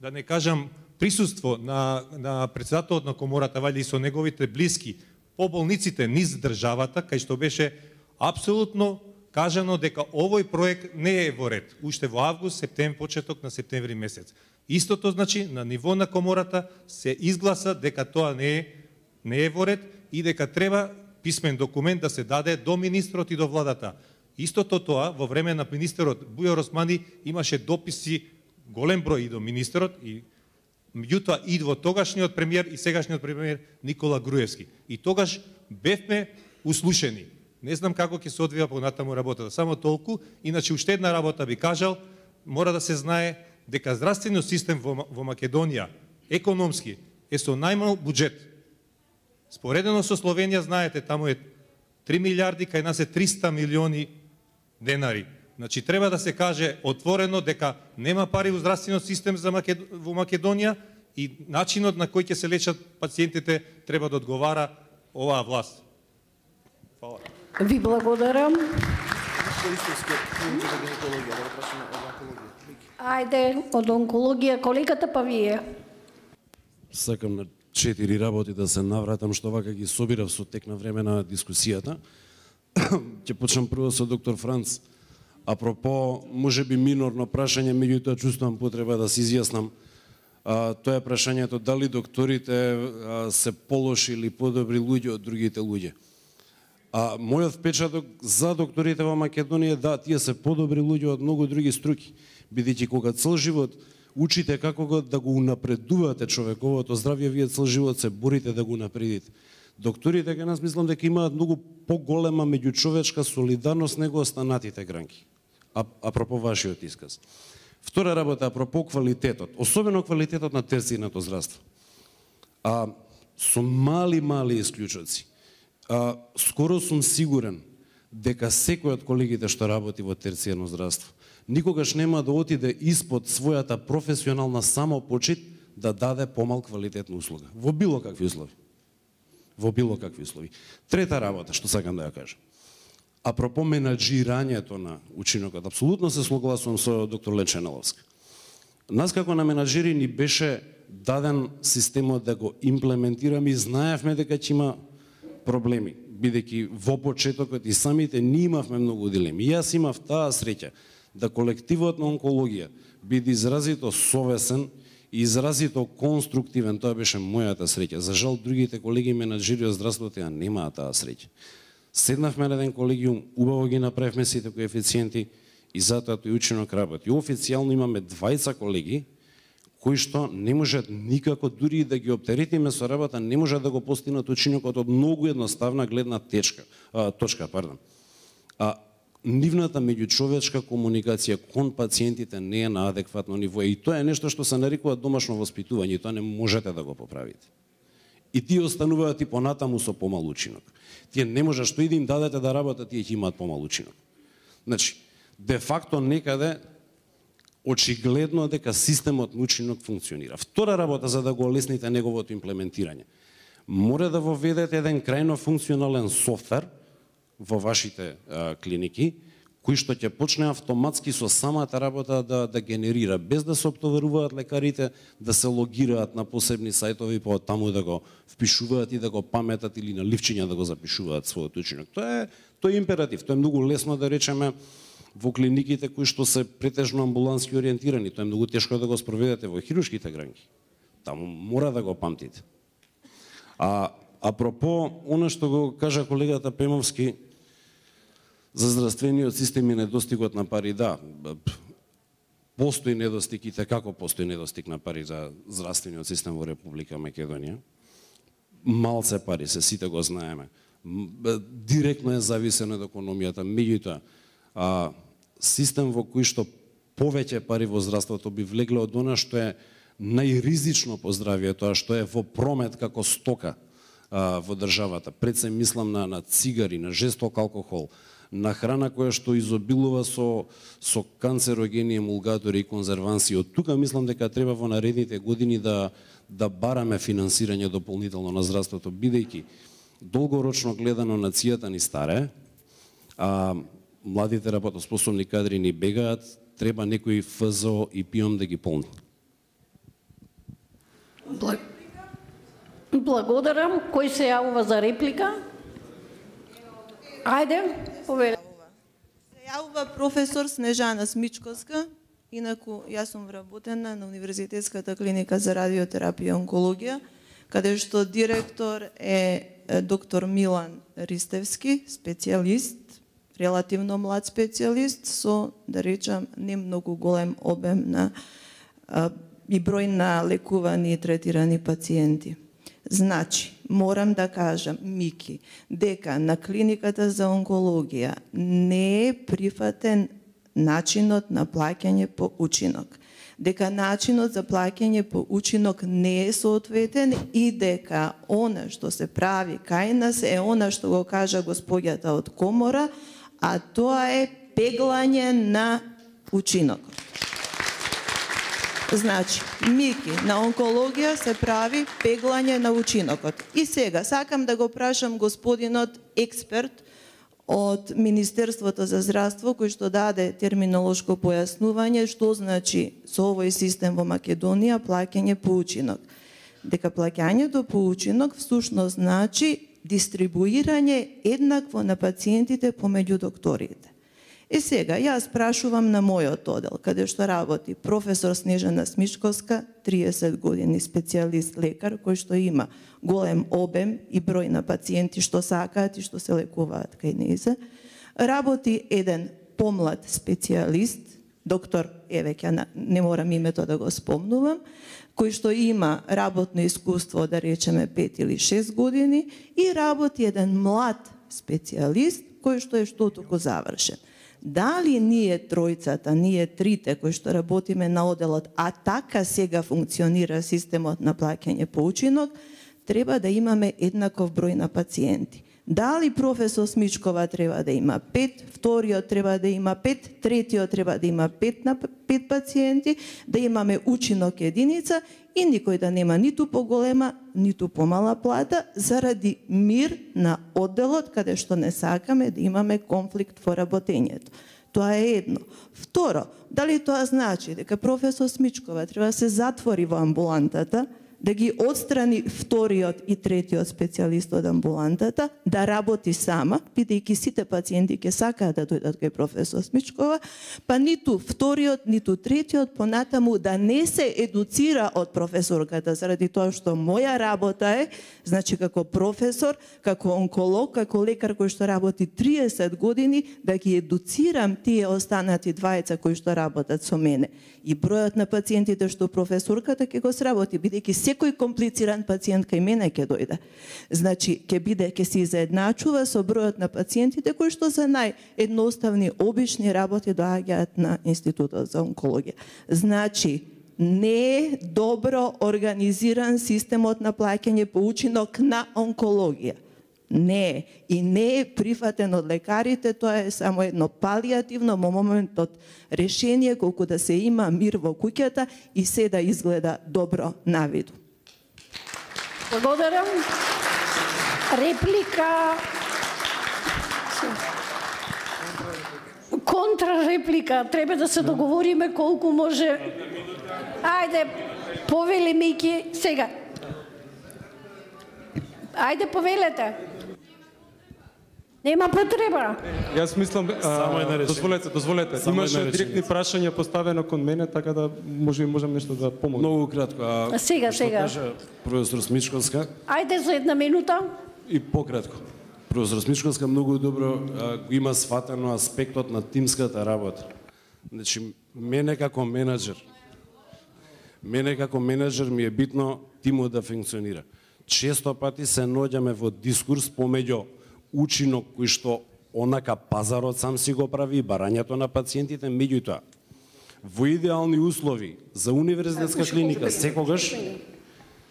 да не кажам присуство на председателот на комората, вали и со неговите блиски по болниците низ државата, кај што беше апсолутно кажано дека овој проект не е во ред. Уште во август, септември, почеток на септември месец. Истото значи на ниво на комората се изгласа дека тоа не е во ред и дека треба писмен документ да се даде до министрот и до владата. Истото тоа во време на министерот Бујар Османи имаше дописи голем број и до министерот и меѓутоа и во тогашниот премиер и сегашниот премиер Никола Груевски. И тогаш бевме услушени. Не знам како ќе се одвива понатаму работата, само толку. Иначе уште една работа би кажал, мора да се знае дека здравствениот систем во Македонија економски е со најмал буџет. Споредено со Словенија, знаете, таму е 3 милиарди, кај нас е 300 милиони денари. Значи, треба да се каже отворено дека нема пари во здравствениот систем во Македонија и начинот на кој ќе се лечат пациентите треба да одговара оваа власт. Фала. Ви благодарам. Ајде, од онкологија, колегата па вие. Сакам на 4 работи да се навратам, што вака ги собирав со тек на време на дискусијата. Ќе почнам прво со доктор Франц. Апропо, може би минорно прашање, меѓутоа чувствувам потреба да се изјаснам. Тоа е прашањето дали докторите се полоши или подобри луѓе од другите луѓе. Мојот впечаток за докторите во Македонија е да, тие се подобри луѓе од многу други струки, бидејќи кога цел живот учите како да го унапредувате човековото здравје, вие цел живот се борите да го унапредите. Докторите кај нас мислам дека имаат многу поголема меѓучовечка солидарност него останатите гранки. Апропо вашиот исказ. Втора работа, апропо квалитетот, особено квалитетот на терцијното здравство. Со мали исклучоци. Скоро сум сигурен дека секој од колегите што работи во терцијно здравство никогаш нема да отиде испод својата професионална самопочит да даде помал квалитетна услуга. Во било какви услови. Во било какви услови. Трета работа, што сакам да ја кажам. Апропо менаџирањето на учинокот, апсолутно се согласувам со доктор Леченеловска. Нас како на менаџери ни беше даден системот да го имплементираме и знаевме дека ќе има проблеми, бидејќи во почетокот и самите ние имавме многу дилеми. И јас имав таа среќа да колективот на онкологија биде изразито совесен и изразито конструктивен. Тоа беше мојата среќа. За жал, другите колеги менаџери од здравството ја немаат таа среќа. Седнавме на еден колегиум, убаво ги направивме сите коефициенти и затоа тој учинок работи. Официјално имаме 20 колеги кои што не можат никако, дури да ги оптеретиме со работа, не можат да го постигнат учинокот од многу едноставна гледна точка. Нивната меѓучовечка комуникација кон пациентите не е на адекватно ниво и тоа е нешто што се нарекува домашно воспитување и тоа не можете да го поправите. И тие остануваат и понатаму со помал учинок. Тие не можат, што и да им дадете да работат, тие ќе имаат помал учинок. Значи, де факто некаде очигледно дека системот на учинок функционира. Втора работа за да го олесните неговото имплементирање. Мора да воведете еден крајно функционален софтвер во вашите клиники, кој што ќе почне автоматски со самата работа да генерира, без да се оптоваруваат лекарите, да се логираат на посебни сајтови, па таму да го впишуваат и да го паметат или на ливчиња да го запишуваат својот учинок. Тоа е императив, тоа е многу лесно да речеме во клиниките кои што се претежно амбулански ориентирани, тоа е многу тешко да го спроведете во хируршките гранки. Таму мора да го памтите. Апропо, она што го кажа колегата Пемовски за здравствениот систем и недостигот на пари, да, постои недостиг и како постои недостиг на пари за здравствениот систем во Република Македонија. Малце пари се, сите го знаеме. Директно е зависено од економијата, меѓутоа систем во кој што повеќе пари во здравството би влегле од она што е најризично по здравието, а што е во промет како стока во државата. Пред се мислам на цигари, на жесток алкохол, на храна која што изобилува со канцерогени, емулгатори и конзерванси. Од тука мислам дека треба во наредните години да бараме финансирање дополнително на здравството, бидејќи долгорочно гледано нацијата ни старе, младите работоспособни кадри ни бегаат, треба некој ФЗО и ПИОМ да ги полни. Благодарам. Кој се јавува за реплика? Ајде, поведе. Се јавува професор Снежана Смичковска. Инаку, јас сум вработена на Универзитетската клиника за радиотерапија и онкологија, каде што директор е доктор Милан Ристевски, специјалист, релативно млад специјалист, со, да речам, не многу голем обем на и број на лекувани и третирани пациенти. Значи, морам да кажам, Мики, дека на клиниката за онкологија не е прифатен начинот на плаќање по учинок. Дека начинот за плаќање по учинок не е соодветен и дека она што се прави кај нас е она што го кажа господјата од комора, а тоа е пеглање на учинокот. Значи, Мики, на онкологија се прави пеглање на учинокот. И сега, сакам да го прашам господинот експерт од Министерството за здравство, кој што даде терминолошко појаснување што значи со овој систем во Македонија плаќање по учинок. Дека плаќањето по учинок всушност значи дистрибуирање еднакво на пациентите помеѓу докторите. И сега, јас прашувам на мојот одел, каде што работи професор Снежана Смичковска, 30 години специјалист лекар, кој што има голем обем и број на пациенти што сакаат и што се лекуваат кај нејзе. Работи еден помлад специјалист, доктор, веќе не морам името да го спомнувам, кој што има работно искуство, да речеме 5 или 6 години, и работи еден млад специјалист, кој што е што туку завршен. Дали ние тројцата, ние трите кои што работиме на оделот, а така сега функционира системот на плаќање по учинок, треба да имаме еднаков број на пациенти. Дали професор Смичкова треба да има 5, вториот треба да има 5, третиот треба да има 5 пациенти, да имаме учинок единица и никој да нема ниту поголема, ниту помала плата, заради мир на одделот, каде што не сакаме да имаме конфликт во работењето. Тоа е едно. Второ, дали тоа значи дека професор Смичкова треба да се затвори во амбулантата, да ги отстрани вториот и третиот специјалист од амбулантата, да работи сама, бидејќи сите пациенти ќе сакаат да дојдат кај професор Смичкова, па ниту вториот, ниту третиот понатаму да не се едуцира од професорката, заради тоа што моја работа е, значи како професор, како онколог, како лекар кој што работи 30 години, да ги едуцирам тие останати двајца кои што работат со мене. И бројот на пациентите што професорката ќе го сработи, бидејќи секој комплициран пациент кај мене ќе дојде. Значи, ќе се изедначува со бројот на пациентите кои што за наједноставни, обични работи доаѓаат на Институтот за онкологија. Значи, не е добро организиран системот на плаќање по учинок на онкологија. Не, и не е прифатен од лекарите, тоа е само едно палиативно моментот решение колку да се има мир во куќата и се да изгледа добро на виду. Благодарам. Реплика. Контрареплика. Треба да се договориме колку може. Ајде, повели Мики сега. Ајде, повелете. Нема потреба. Јас мислам, дозволете. Имаше директни прашања поставено кон мене, така да можам нешто да помогнам. Многу кратко. Сега. Професор Смичковска. Ајде за една минута. И пократко. Професор Смичковска многу добро го има сватено аспектот на тимската работа. Значи, мене како менеджер ми е битно тимот да функционира. Често пати се наоѓаме во дискурс помеѓу учинок кој што онака пазарот сам си го прави и барањето на пациентите, меѓутоа во идеални услови за универзитетска клиника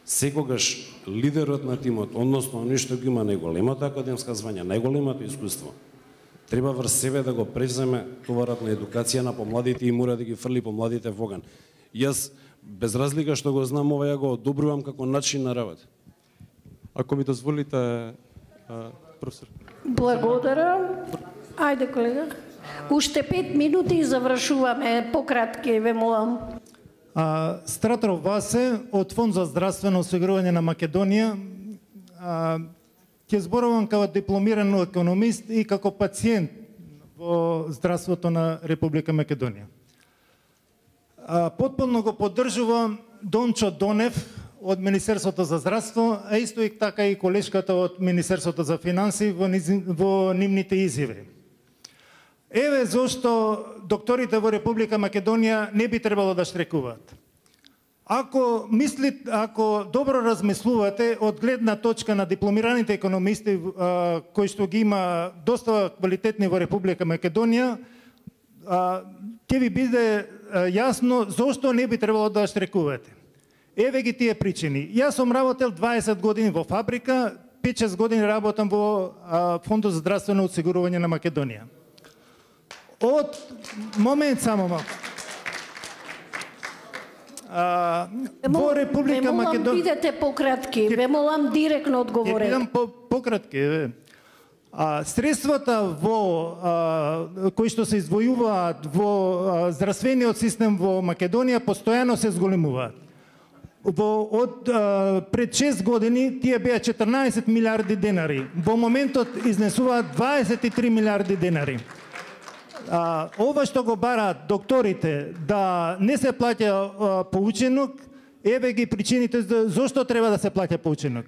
секогаш лидерот на тимот, односно нешто го има најголемото академска звања, најголемото искуство, треба врз себе да го превземе товарот на едукација на помладите и мора да ги фрли помладите во оган. Јас без разлика што го знам ова, ја го одобрувам како начин на работа. Ако ми дозволите, професор. Благодарам. Ајде, колега. Уште 5 минути и завршуваме. Пократки, ве молам. Стратров Васе од Фонд за здравствено осигурување на Македонија. Ќе зборувам како дипломиран економист и како пациент во здравството на Република Македонија. Потполно го поддржувам Дончо Донев од Министерството за здравство, а исто и така и колешката од Министерството за финанси во нивните изјави. Еве зошто докторите во Република Македонија не би требало да штрекуваат. Ако добро размислувате од гледна точка на дипломираните економисти кои што ги има доста квалитетни во Република Македонија, ќе ви биде јасно зошто не би требало да штрекувате. Еве ги тие причини. Јас сум работел 20 години во фабрика, 5-6 години работам во Фондот за здравствено осигурување на Македонија. Од момент само малку. Во Република Македонија. Ве молам бидете пократки, ве молам директно одговорете. Ќе бидам пократки. Средствата кои што се издвојуваат во здравствениот систем во Македонија постојано се зголемуваат. Пред 6 години тие беа 14 милиарди денари. Во моментот изнесуваат 23 милиарди денари. Ова што го бараат докторите да не се плаќа по ученок, еве ги причините зошто треба да се плаќа по ученок.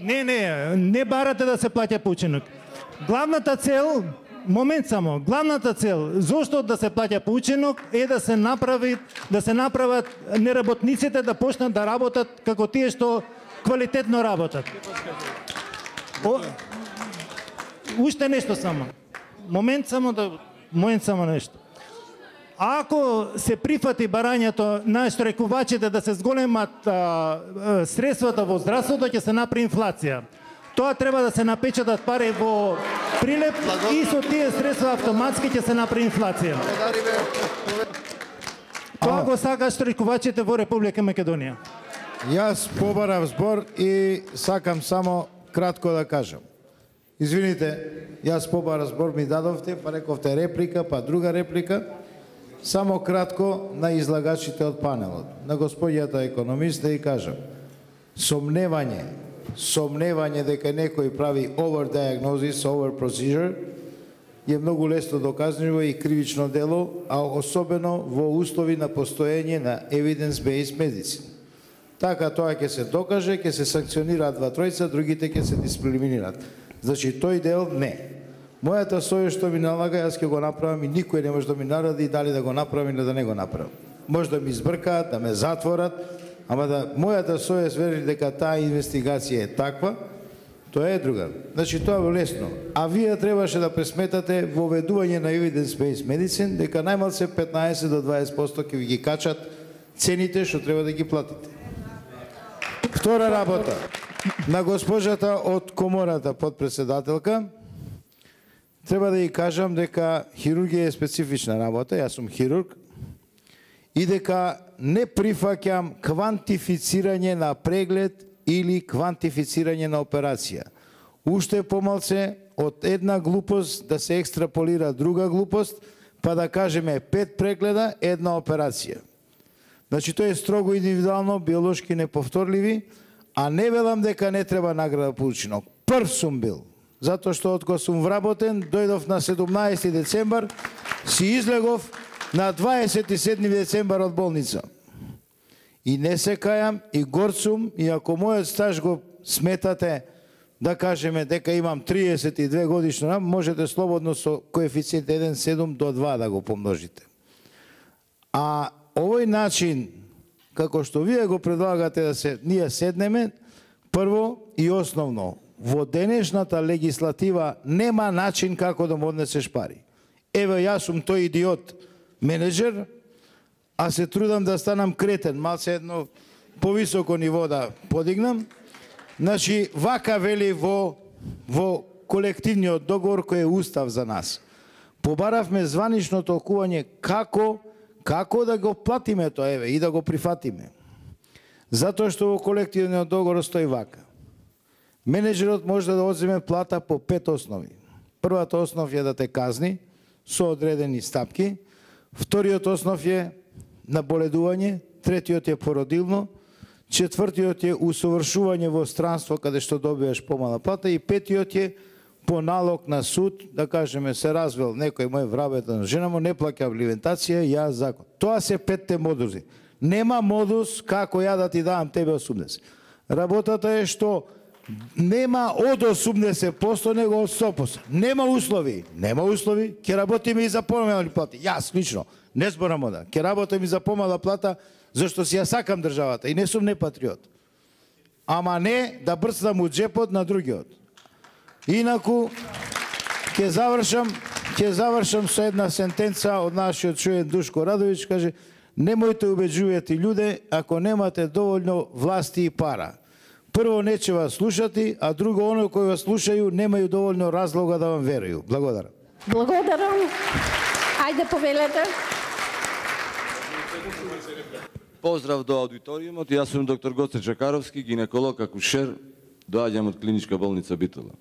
Не барате да се плаќа по ученок. Главната цел зошто да се плаќа по ученок е да се направат неработниците да почнат да работат како тие што квалитетно работат. Уште нешто само. Момент само нешто. Ако се прифати барањето на штрекувачите да се зголемат средствата во здравството, ќе се направи инфлација. Тоа треба да се напечатат пари во прилеп и со тие средства автоматски ќе се направи инфлација. Тоа го сака штрекувачите во Република Македонија. Јас побарав збор и сакам само кратко да кажам. Извините, јас побарав збор ми дадовте, па рековте реплика, па друга реплика. Само кратко на излагачите од панелот. На господјата економист да ја кажам. Сомневање дека некој прави overdiagnosis, overprocedure е многу лесно доказниво и кривично дело, а особено во услови на постоење на evidence-based medicine. Така тоа ќе се докаже, ќе се санкционираат 2-3, другите ќе се дисциплинираат. Значи тој дел не. Мојата совест што ми налага, јас ќе го направам и никој не може да ми нареди дали да го направам или да не го направам. Може да ми избркаат, да ме затворат, ама да мојата совест вери дека таа инвестигација е таква, тоа е друга. Значи тоа е лесно. А вие требаше да пресметате во воведување на evidence-based medicine дека најмалку 15 до 20% ќе ви ги качат цените што треба да ги платите. Втора работа. на госпожата од комората подпредседателка, треба да ја кажам дека хирургија е специфична работа, јас сум хирург, и дека не прифаќам квантифицирање на преглед или квантифицирање на операција. Уште помалце од една глупост да се екстраполира друга глупост, па да кажеме 5 прегледа, една операција. Значи, тоа е строго индивидуално, биолошки неповторливи, а не велам дека не треба награда по учинок. Прв сум бил, затоа што откога сум вработен, дојдов на 17 децембар, си излегов на 27 децембар од болница. И не се кајам, и горд сум, и ако мојот стаж го сметате, да кажеме дека имам 32 годишна, можете слободно со коефициент 1,7 до 2 да го помножите. А овој начин, како што вие го предлагате да се ние седнеме, прво и основно, во денешната легислатива нема начин како да му однесеш пари. Еве, јас сум тој идиот менеджер, а се трудам да станам кретен, малце едно повисоко ниво да подигнам. Значи, вака вели во колективниот договор кој е устав за нас. Побаравме званично толкување како да го платиме тоа, еве, и да го прифатиме. Затоа што во колективниот договор стои вака. Менеджерот може да одземе плата по 5 основи. Првата основа е да те казни со одредени стапки, вториот основ е наболедување, третиот е породилно, четвртиот е усовршување во странство каде што добиваш помала плата и петиот е по налог на суд, да кажеме се развел некој мој вработен жена му, не плаќа алиментација, ја закон. Тоа се 5 модуси. Нема модус како ја да ти давам тебе 80. Работата е што нема од 80%, него од 100%. Нема услови, ќе работиме и за помални плати. Јас лично не зборам ода. Ќе работам и за помала плата, зашто си ја сакам државата и не сум непатриот. Ама не да брцнам у джепот на другиот. Инаку, ќе завршам со една сентенца од нашиот чуен Душко Радович, каже, немојте убеđувате луѓе ако немате доволно власти и пара. Прво не ќе вас слушати, а друго оно кои вас слушају немају доволно разлога да вам верују. Благодарам. Благодарам. Ајде повелете. Поздрав до аудиториумот, јас сум доктор Гоце Чакаровски, гинеколог акушер, доаѓам од клиничка болница Битола.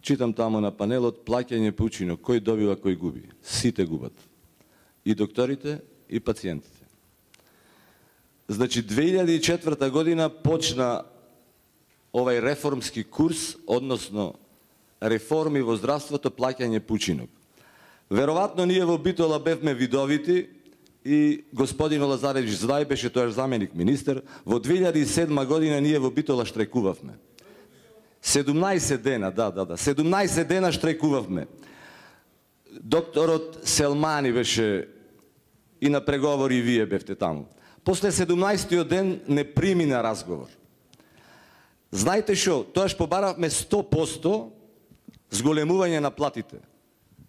Читам тамо на панелот плаќање по учинок, кој добива, кој губи. Сите губат. И докторите, и пациентите. Значи, 2004 година почна овај реформски курс, односно реформи во здравството, плаќање по учинок. Веројатно ние во Битола бевме видовити и господин Лазаревич Звај беше тоаш заменик министер. Во 2007 година ние во Битола штрекувавме. 17 дена, 17 дена штрекувавме. Докторот Селмани беше и на преговори и вие бевте таму. После 17-тиот ден не примина разговор. Знаете шо, тоаш побаравме 100% зголемување на платите.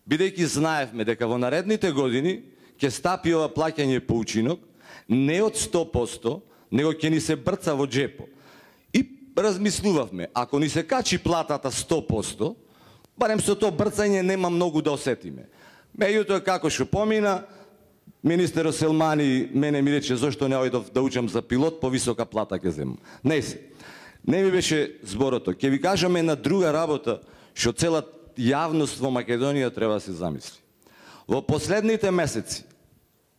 Бидејќи знаевме дека во наредните години ќе стапи ова плаќање по учинок, не од 100%, него ќе ни се брца во джепо. И размислувавме, ако ни се качи платата 100%, барем со тоа брцање нема многу да осетиме. Меѓутоа, како што помина, министерот Селмани мене ми рече зошто не ојдов да учам за пилот, повисока плата ќе земам. Не ми беше зборото. Ќе ви кажаме една друга работа, што цела јавност во Македонија треба да се замисли. Во последните месеци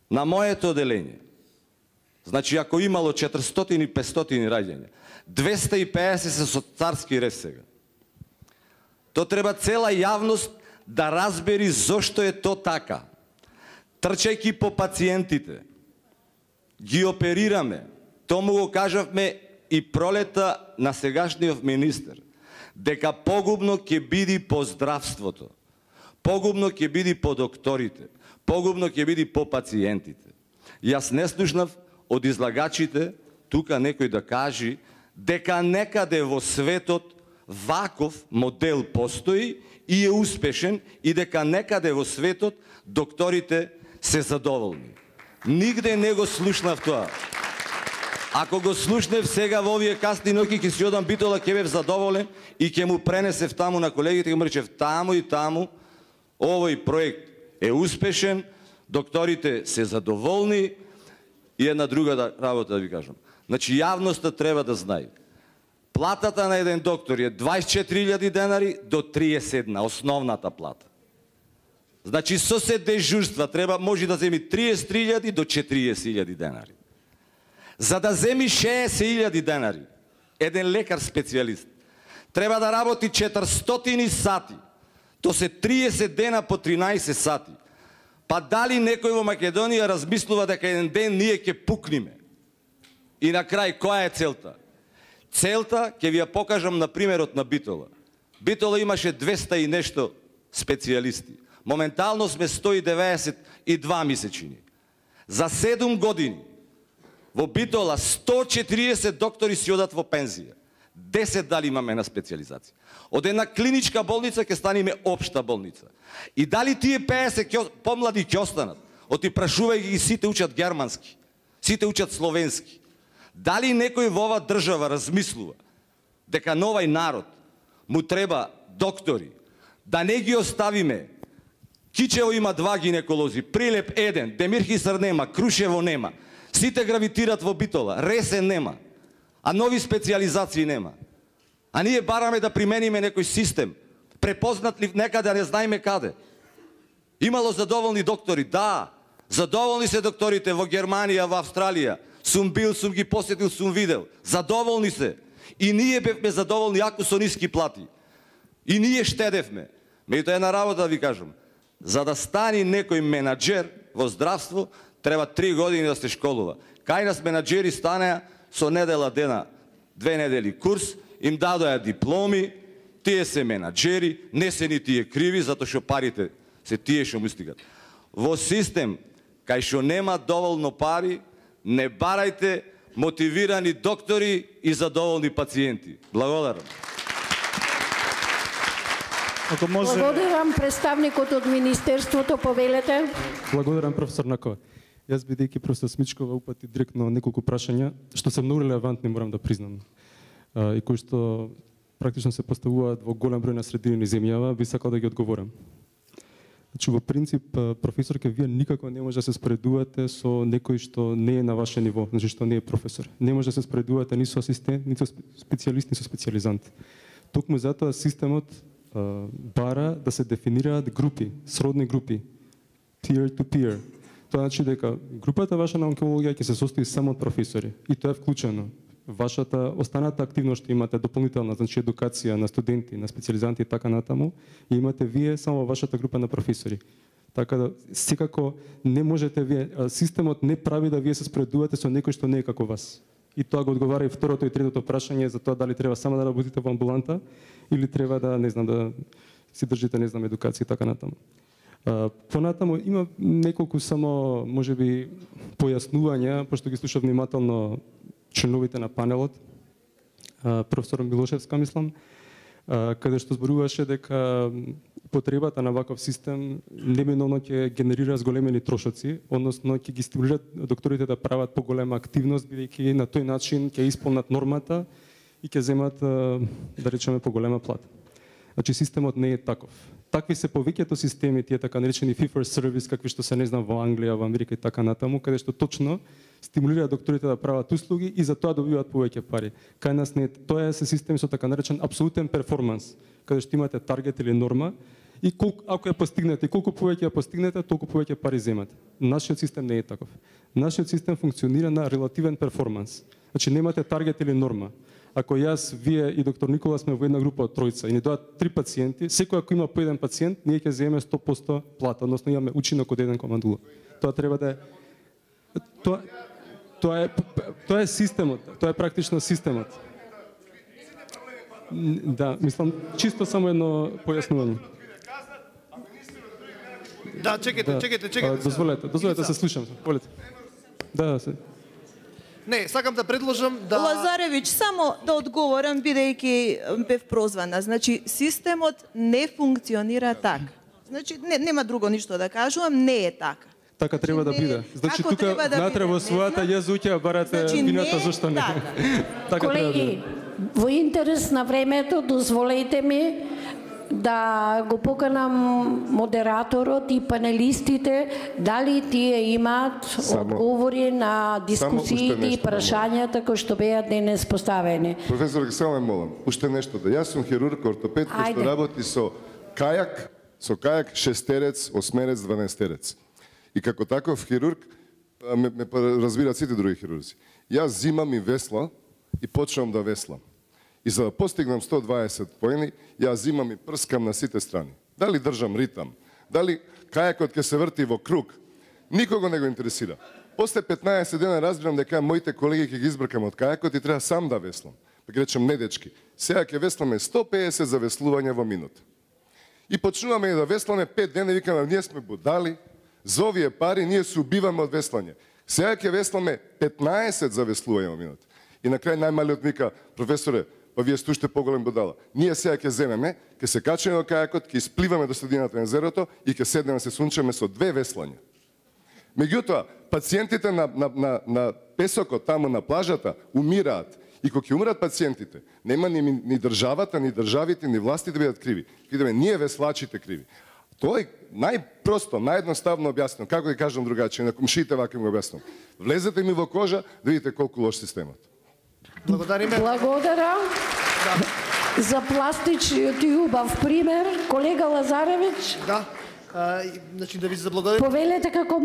на моето оделение, значи ако имало 400 и 500 раѓања, 250 се со царски рез сега. То треба цела јавност да разбери зошто е то така. Трчајќи по пациентите, ги оперираме. Тому го кажавме и пролета на сегашниот министер, дека погубно ќе биде по здравството, погубно ќе биде по докторите, погубно ќе биде по пациентите. Јас не слушнав од излагачите тука некој да кажи дека некаде во светот ваков модел постои и е успешен и дека некаде во светот докторите се задоволни. Нигде не го слушнав тоа. Ако го слушнев сега во овие касни ноќи, ќе си одам Битола, ќе бев задоволен и ќе му пренесев таму на колегите, ќе му речев таму и таму, овој проект е успешен, докторите се задоволни и една друга работа да ви кажам. Значи јавноста треба да знае. Платата на еден доктор е 24.000 денари до 31, основната плата. Значи со се дежурства треба може да земи 33.000 до 40.000 денари. За да земи 60.000 денари, еден лекар специјалист треба да работи 400 сати. То се 30 дена по 13 сати. Па дали некој во Македонија размислува дека еден ден ние ќе пукниме? И на крај, која е целта? Целта, ќе ви ја покажам на примерот на Битола. Битола имаше 200 и нешто специјалисти. Моментално сме 192 месечини. За 7 години во Битола 140 доктори си одат во пензија. 10 дали имаме на специјализација. Од една клиничка болница ќе станеме општа болница. И дали тие 50 помлади ќе останат? Оти прашувај ги, сите учат германски, сите учат словенски. Дали некој во оваа држава размислува дека на овај народ му треба доктори, да не ги оставиме? Кичево има 2 гинеколози, Прилеп 1, Демирхисар нема, Крушево нема. Сите гравитират во Битола, Ресен нема, а нови специализации нема. А ние бараме да примениме некој систем, препознат ли некаде, не знаеме каде. Имало задоволни доктори, да, задоволни се докторите во Германија, во Австралија. Сум бил, сум ги посетил, сум видел. Задоволни се. И ние бевме задоволни, ако со ниски плати. И ние штедевме. Меѓутоа една работа да ви кажам. За да стани некој менаџер во здравство, треба 3 години да се школува. Кај нас менаџери станеа со недела дена, 2 недели курс, им дадоа дипломи, тие се менаџери, не се ни тие криви, затоа што парите се тие што му стигат. Во систем, кај што нема доволно пари, не барајте мотивирани доктори и задоволни пациенти. Благодарам. Благодарам представникот од Министерството, повелете. Благодарам професор Накова. Јас бидејќи професор Смичкова упати директно неколку прашања, што се многу релевантни, морам да признам. И кои што практично се поставуваат во голем број на средини низ земјава, би сакал да ги одговорам. Значи, во принцип, професорке, вие никако не може да се споредувате со некој што не е на ваше ниво, значи што не е професор. Не може да се споредувате ни со асистент, ни со специјалист, ни со специјализант. Токму затоа системот бара да се дефинираат групи, сродни групи, peer to peer. Тоа значи дека групата ваша на онкологија ќе се состои само од професори и тоа е вклучено. Вашата останата активност што имате дополнителна, значи едукација на студенти, на специјализанти и така натаму, и имате вие само вашата група на професори. Така да секако не можете вие, системот не прави да вие се споредувате со некој што не е како вас. И тоа го одговара и второто и третото прашање за тоа дали треба само да работите во амбуланта или треба да, не знам, да си држите, не знам, едукација и така натаму. Понатаму има неколку само, можеби, појаснувања, пошто ги слушав внимателно членовите на панелот, професор Милошевска, мислам, каде што зборуваше дека потребата на ваков систем неминовно ќе генерира зголемени трошоци, односно ќе ги стимулират докторите да прават поголема активност, бидејќи на тој начин ќе исполнат нормата и ќе земат, да речеме, поголема плата. Значи, системот не е таков. Такви се повеќето системи, тие така наречени fee for service, какви што се, не знам, во Англија, во Америка и така натаму, каде што точно стимулираат докторите да прават услуги и за тоа добиваат повеќе пари. Кај нас не е, тоа е систем со така наречен апсолутен перформанс, каде што имате таргет или норма и колку, ако ја постигнете, колку повеќе ја постигнете, толку повеќе пари земате. Нашиот систем не е таков. Нашиот систем функционира на релативен перформанс. Значи немате таргет или норма. Ако јас, вие и доктор Никола сме во една група од тројца и ни доаат 3 пациенти, секој ако има по еден пациент, ние ќе земеме 100% плата, односно имаме учинок од 1,0. Тоа треба да е Тоа е системот, тоа е практично системот. Да, мислам, чисто само едно појаснување. Да, чекайте. Дозволете се слушам. Волете. Да, се. Не, сакам да предложам да... Лазаревич, само да одговорам, бидејќи бев прозвана. Значи, системот не функционира така. Значи, нема друго ништо да кажувам, не е така. Така треба да биде. Значи како тука треба да внатре биде? во својата јазуќа барате вината не зашто не. така. Така треба да биде. Колеги, во интерес на времето, дозволете ми да го поканам модераторот и панелистите, дали тие имаат одговори на дискусиите и прашањата кои што беа денес поставени. Професор, само ме молам, уште нешто да. Јас сум хирург, ортопед, кој што работи со кајак, шестерец, осмерец, 12-терец. И како таков хирург, ме разбираат сите други хирурзи. Јас зимам и весла и почнам да веслам. И за да постигнам 120 поени, јас зимам и прскам на сите страни. Дали држам ритам, дали кајакот ќе се врти во круг, никого не го интересира. После 15 дена разбирам дека моите колеги ќе ги избркам од кајакот и треба сам да веслам. Па ќе речем, не дечки, сега ќе весламе 150 за веслување во минута. И почнуваме да весламе 5 дена и викаме, ние сме будали, за овие пари ние се убиваме од веслање. Сега ќе весламе 15 за веслување во минута. И на крај најмалиот вика, професоре, па вие сте уште поголем будала. Ние сега ќе земеме, ќе се качеме на кајакот, ќе испливаме до средината на езерото и ќе седнеме се сунчеме со 2 веслања. Меѓутоа, пациентите на песокот, таму на плажата, умираат. И кога ќе умрат пациентите, нема ни државата, ни државите, ни властите да бидат криви. Видиме, ние веслачите криви. Тоа е најпросто, наједноставно објаснено. Како да кажам другачи, на комшиите вака им го објаснам. Влезете ми во кожа, да видите колку лош системот. Благодариме. Благодарам за пластичниот и убав пример. Колега Лазаревич. Да. Значи да ви се заблагодарам. Повелете како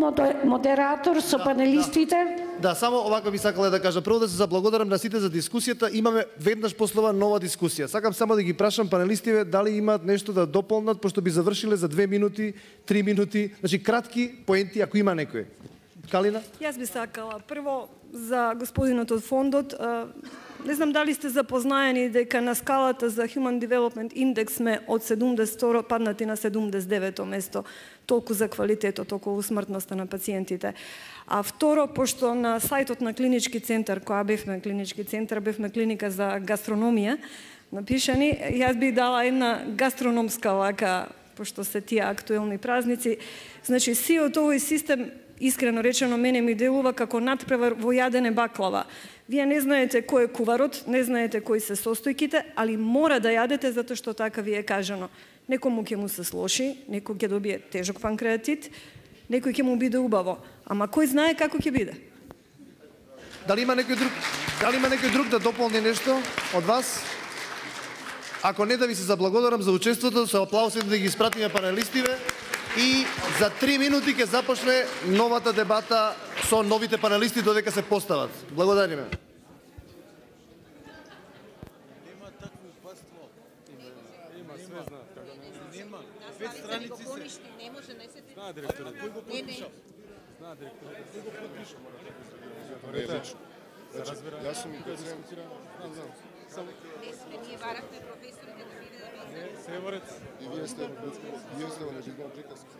модератор со панелистите. Да, само овако би сакала да кажа. Прво да се заблагодарам на сите за дискусијата. Имаме веднаш после ова нова дискусија. Сакам само да ги прашам панелистите дали имаат нешто да дополнат, пошто би завршиле за 2 минути, 3 минути. Значи кратки поенти, ако има некој. Калина? Јас би сакала прво за господинот од фондот. Не знам дали сте запознаени дека на скалата за Human Development Index сме од 72 паднати на 79-то место. Толку за квалитетот околу смртноста на пациентите. А второ, пошто на сајтот на клинички центар, која бевме клинички центар, бевме клиника за гастрономија, напишани, јас би дала една гастрономска лака, пошто се тие актуелни празници. Значи, сиот овој систем, искрено речено, мене ми делува како надпревар во јадене баклава. Вие не знаете кој е куварот, не знаете кои се состојките, али мора да јадете затоа што така ви е кажано. Некому ќе му се слоши, некој ќе добие тежок панкреатит, некој ќе му биде убаво. Ама кој знае како ќе биде? Дали има некој друг да дополни нешто од вас? Ако не, да ви се заблагодарам за учеството, со аплаузи да ги испратиме панелистиве. И за 3 минути ќе започне новата дебата со новите панелисти додека се постават. Благодариме. Јас сум и пациент. Ние барахме професорите да биде да И вие сте во приказка.